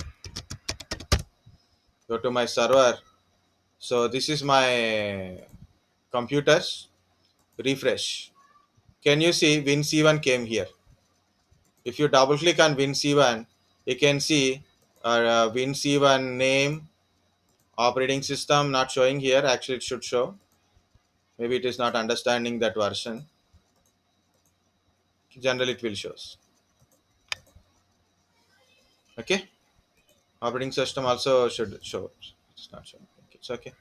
go to my server. So this is my computers. Refresh. Can you see WinC1 came here? If you double click on WinC1, you can see WinC1 name, operating system not showing here. Actually, it should show. Maybe it is not understanding that version. Generally, it will shows. Okay, operating system also should show. It's not showing. Okay, it's okay.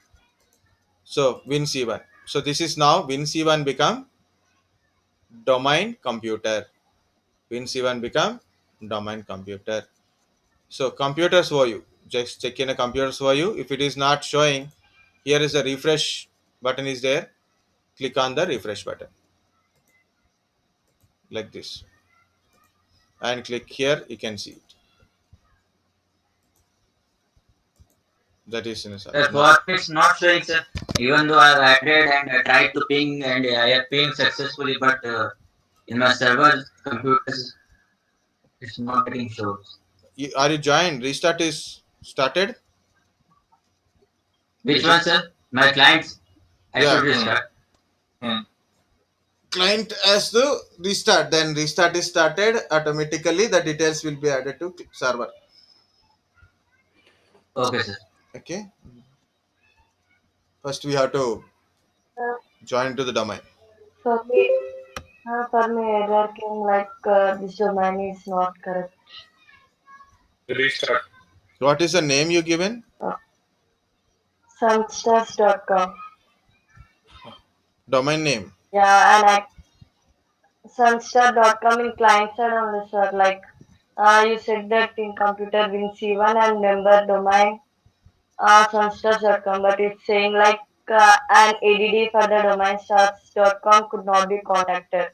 So WinC1. So this is now WinC1 become domain computer. WinC1 become domain computer. So computers view. Just check in a computers view. If it is not showing, here is a refresh button is there. Click on the refresh button like this, and click here. You can see it. That is in a server. That's what it's not showing, sir. Even though I've added and I tried to ping and I have pinged successfully, but in my server computers, it's not getting shows. Are you joined? Restart is started. Which one, sir? My clients, I Yeah. should restart. Client has to restart. Then restart is started automatically. The details will be added to server. Okay, sir. Okay. First we have to join to the domain. For me, error came like this domain is not correct. Restart. What is the name you given? Sunstars.com. Domain name. Yeah, and Sunstar.com in client side only, sir. Like you said that in computer WinC1 and member domain Sunstars.com, but it's saying like an ADD for the domain stars.com could not be contacted.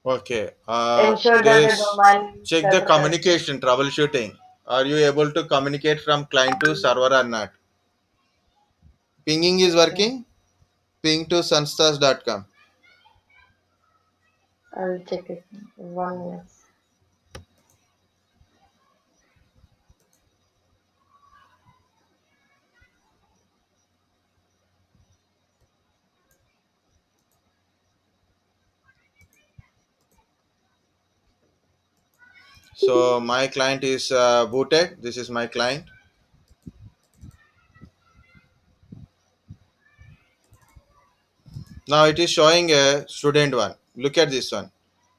Okay. Ensure There that the is domain check the server- communication troubleshooting. Are you able to communicate from client to server or not? Pinging is working. Ping to sunstars.com. I'll check it. 1 minute. So my client is booted. This is my client. Now it is showing a student one. Look at this one.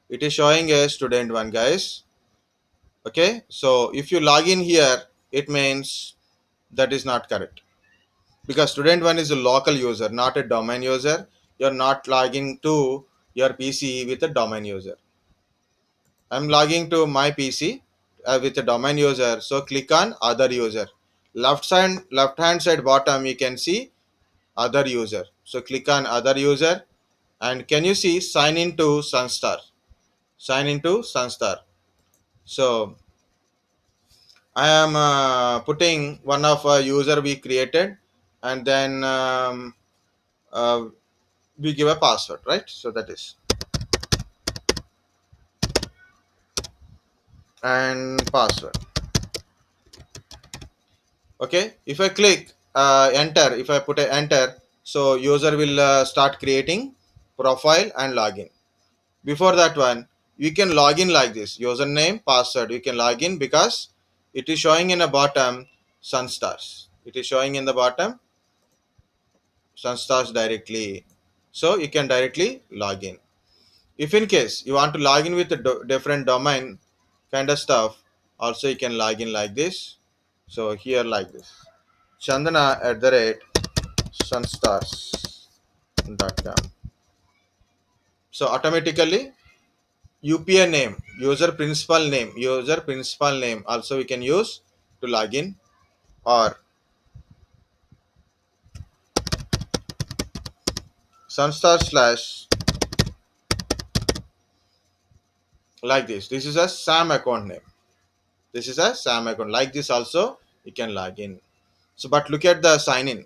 It is showing a student one, guys. Okay. So if you log in here, it means that is not correct, because student one is a local user, not a domain user. You're not logging to your PC with a domain user. I'm logging to my PC with a domain user. So click on other user. left hand side bottom you can see other user. So click on other user, and can you see sign into Sunstar? Sign into Sunstar. So I am putting one of a user we created, and then we give a password, right? So that is, and password. Okay, if I click enter, if I put a enter, so user will start creating profile and login. Before that one, you can log in like this: username, password. You can log in because it is showing in the bottom Sunstars. It is showing in the bottom Sunstars directly, so you can directly log in. If in case you want to log in with a different domain kind of stuff, also you can log in like this. So here like this, chandana@sunstars.com. So automatically UPN name, user principal name also we can use to log in, or sunstar slash like this. This is a SAM account name. This is a SAM account. Like this also you can log in. So but look at the sign in.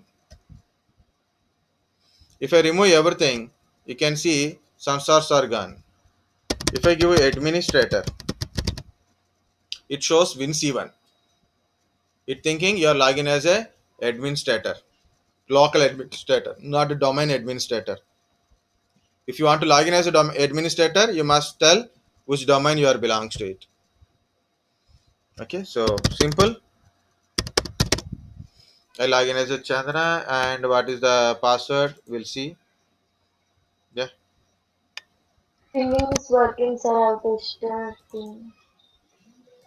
If I remove everything, you can see Sunstars are gone. If I give administrator, it shows Win7. It thinking you are logging as a administrator, local administrator, not a domain administrator. If you want to log in as a administrator, you must tell which domain you are belongs to it. Okay, so simple. I log in as a Chandra, and what is the password? We'll see. Yeah, Pinging is working, sir. I have to start ping.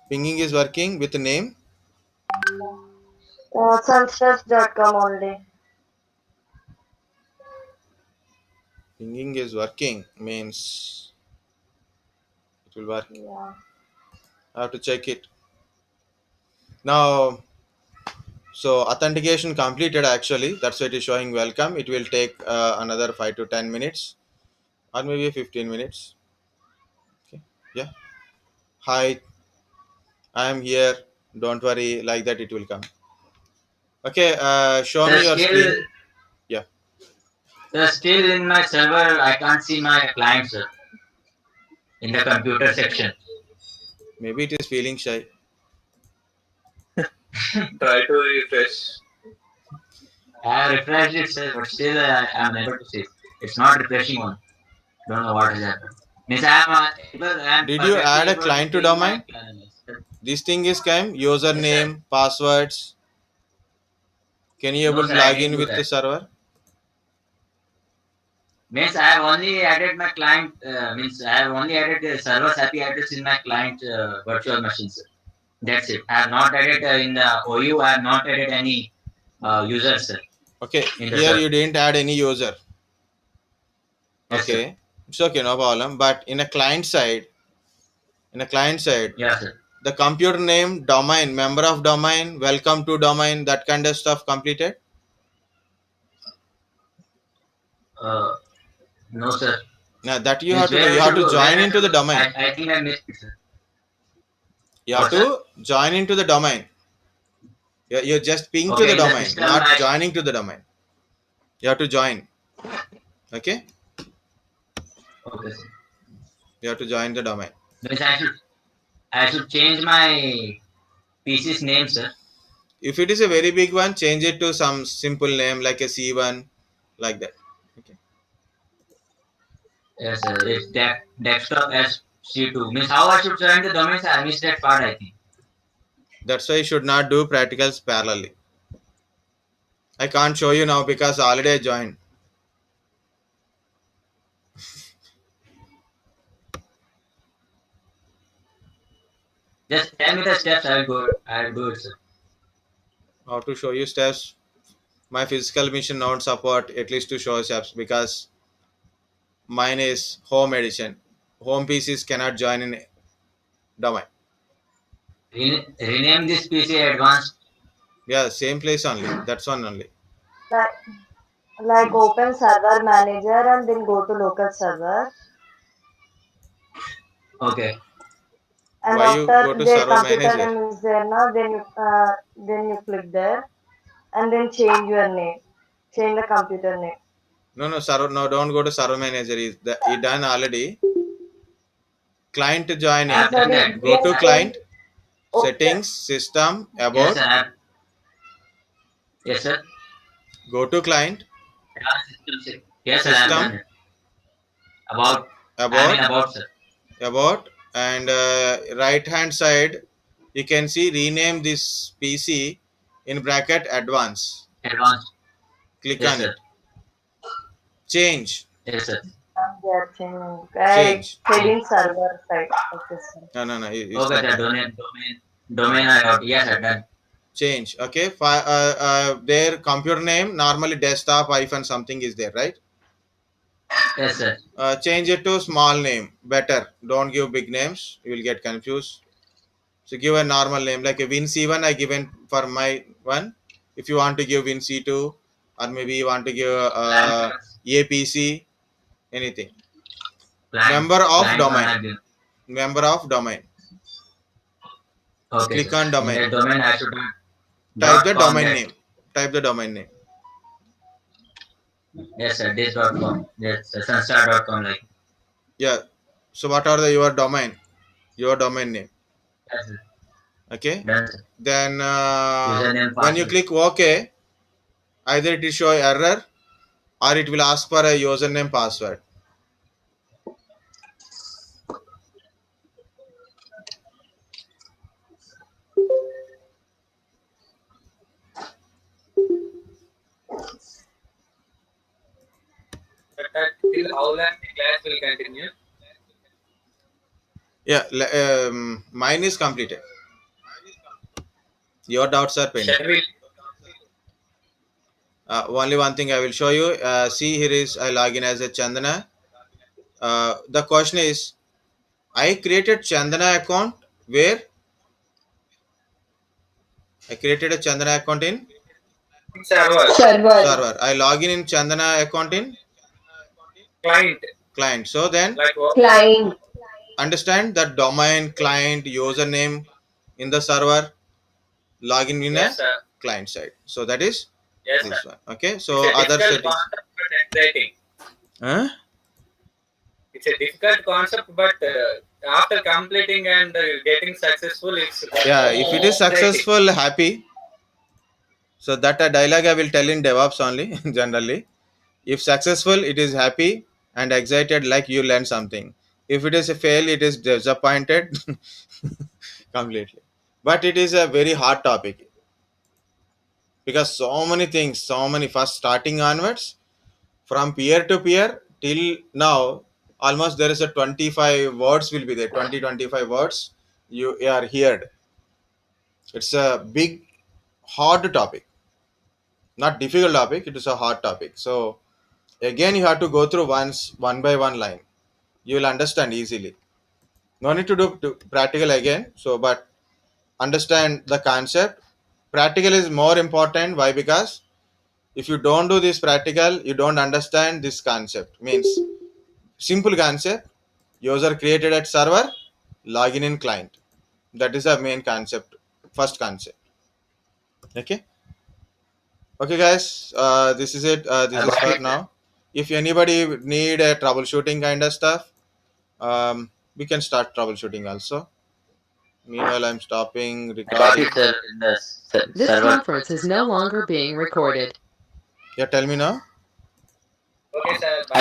pinging is working with the name. Sunstars.com only. Pinging is working means it will work. Yeah. I have to check it now. So authentication completed actually. That's why it is showing welcome. It will take another 5 to 10 minutes, or maybe 15 minutes. Okay. Yeah. Hi, I am here. Don't worry. Like that, it will come. Okay. Show So me your still, screen. Yeah. so still in my server, I can't see my client, sir, in the computer section. Maybe it is feeling shy. Try to refresh. I have refreshed it, sir, but still I'm unable to see it. It's not refreshing on. Don't know what has happened. Means I'm Did you perfectly add a able to client to ping my domain? This thing is came username, passwords. Can you No, able to sir, I log didn't in do with the that. server? Means I have only added my client. Means I have only added the server's IP address in my client virtual machine, sir. That's it. I have not added in the OU. I have not added any users, sir, Okay. in the Here server. you didn't add any user. Yes, sir. Okay. It's okay, no problem. But in a client side, Yes, sir. the computer name, domain, member of domain, welcome to domain, that kind of stuff completed. Uh, no, sir. Now that you have Means to do, where you I have should to go? Where join I into should the go? domain. I think I missed it, sir. You have What, sir? to join into the domain. You're just ping to Okay, the in the domain, system, not joining to the domain. You have to join. Okay. okay, sir. You have to join the domain. Means I should change my PC's name, sir. If it is a very big one, change it to some simple name like a C1, like that. Okay. Yes, sir. It's desktop SC2. Means how I should join the domains? I missed that part, I think. That's why you should not do practicals parallelly. I can't show you now because already I joined. Just tell me the steps. I will go. I will do it, sir. How to show you steps? My physical mission don't support at least to show steps because mine is home edition. Home PCs cannot join in domain. Rename this PC advanced. Yeah, same place only. That's one only. Like, like open server manager and then go to local server. Okay. And Why you after go to their server computer manager? name is there now, then you click there and then change your name. Change the computer name. No, server. No, don't go to server manager. He done already. Client I joining. have done that. Sorry, Go then to client, okay. settings, system, Yes, about. sir. Yes, sir. Go to client, Yes, sir. I have done system, it. About. about, About, sir. and right hand side, you can see rename this PC in bracket advanced. Advanced. Click Yes, on sir. it. Change. Yes, sir. They are changing. I Change. said in server side. Okay, sir. No. It's Okay, not sir. that. Domain I got. Yes, sir. Done. Change. Okay. Their computer name normally desktop hyphen something is there, right? Yes, sir. Change it to small name. Better. Don't give big names. You will get confused. So give a normal name like a WinC1 I given for my one. If you want to give WinC2 or maybe you want to give Client. APC, anything. Client. Member of Client one domain. I give. Member of domain. Okay, Click sir. on In domain. that domain, I should Type the .com domain that. name. Type the domain name. Yes, sir. This.com. Yes, sir. Sunstar.com. Like. Yeah. So what are your domain? Your domain name. Yes, sir. Okay. Done, sir. Then Username, when you password. click OK, either it will show error or it will ask for a username password. Till how long the class will continue? Yeah. Mine is completed. Your doubts are pending. Shall we? Only one thing I will show you. See, here is I log in as a Chandana. The question is, I created Chandana account where? I created a Chandana account in Server. server. I log in Chandana account in Client. client. So then Like what? understand that domain, client, username in the server, login in Yes, a sir. client side. So that is Yes, this sir. one. Okay. It's So a other difficult settings. concept but exciting. Huh? It's a difficult concept, but after completing and getting successful, it's Yeah. If it is exciting. successful, happy. So that a dialogue I will tell in DevOps only generally. If successful, it is happy and excited like you learn something. If it is a fail, it is disappointed completely. But it is a very hard topic because so many things, so many first starting onwards from peer to peer till now, almost there is a 25 words will be there, 20-25 words you are heard. It's a big, hard topic, not difficult topic. It is a hard topic. So again, you have to go through one by one line. You will understand easily. No need to do practical again. So, but understand the concept. Practical is more important. Why? Because if you don't do this practical, you don't understand this concept. Means simple concept. User created at server, login in client. That is the main concept. First concept. Okay. Okay, guys. This is it. This I is got for it, sir. now. If anybody need a troubleshooting kind of stuff, we can start troubleshooting also. Meanwhile, I'm stopping I got recording. it, sir. In the This server. conference is no longer being recorded. Yeah, tell me now. Okay, sir. I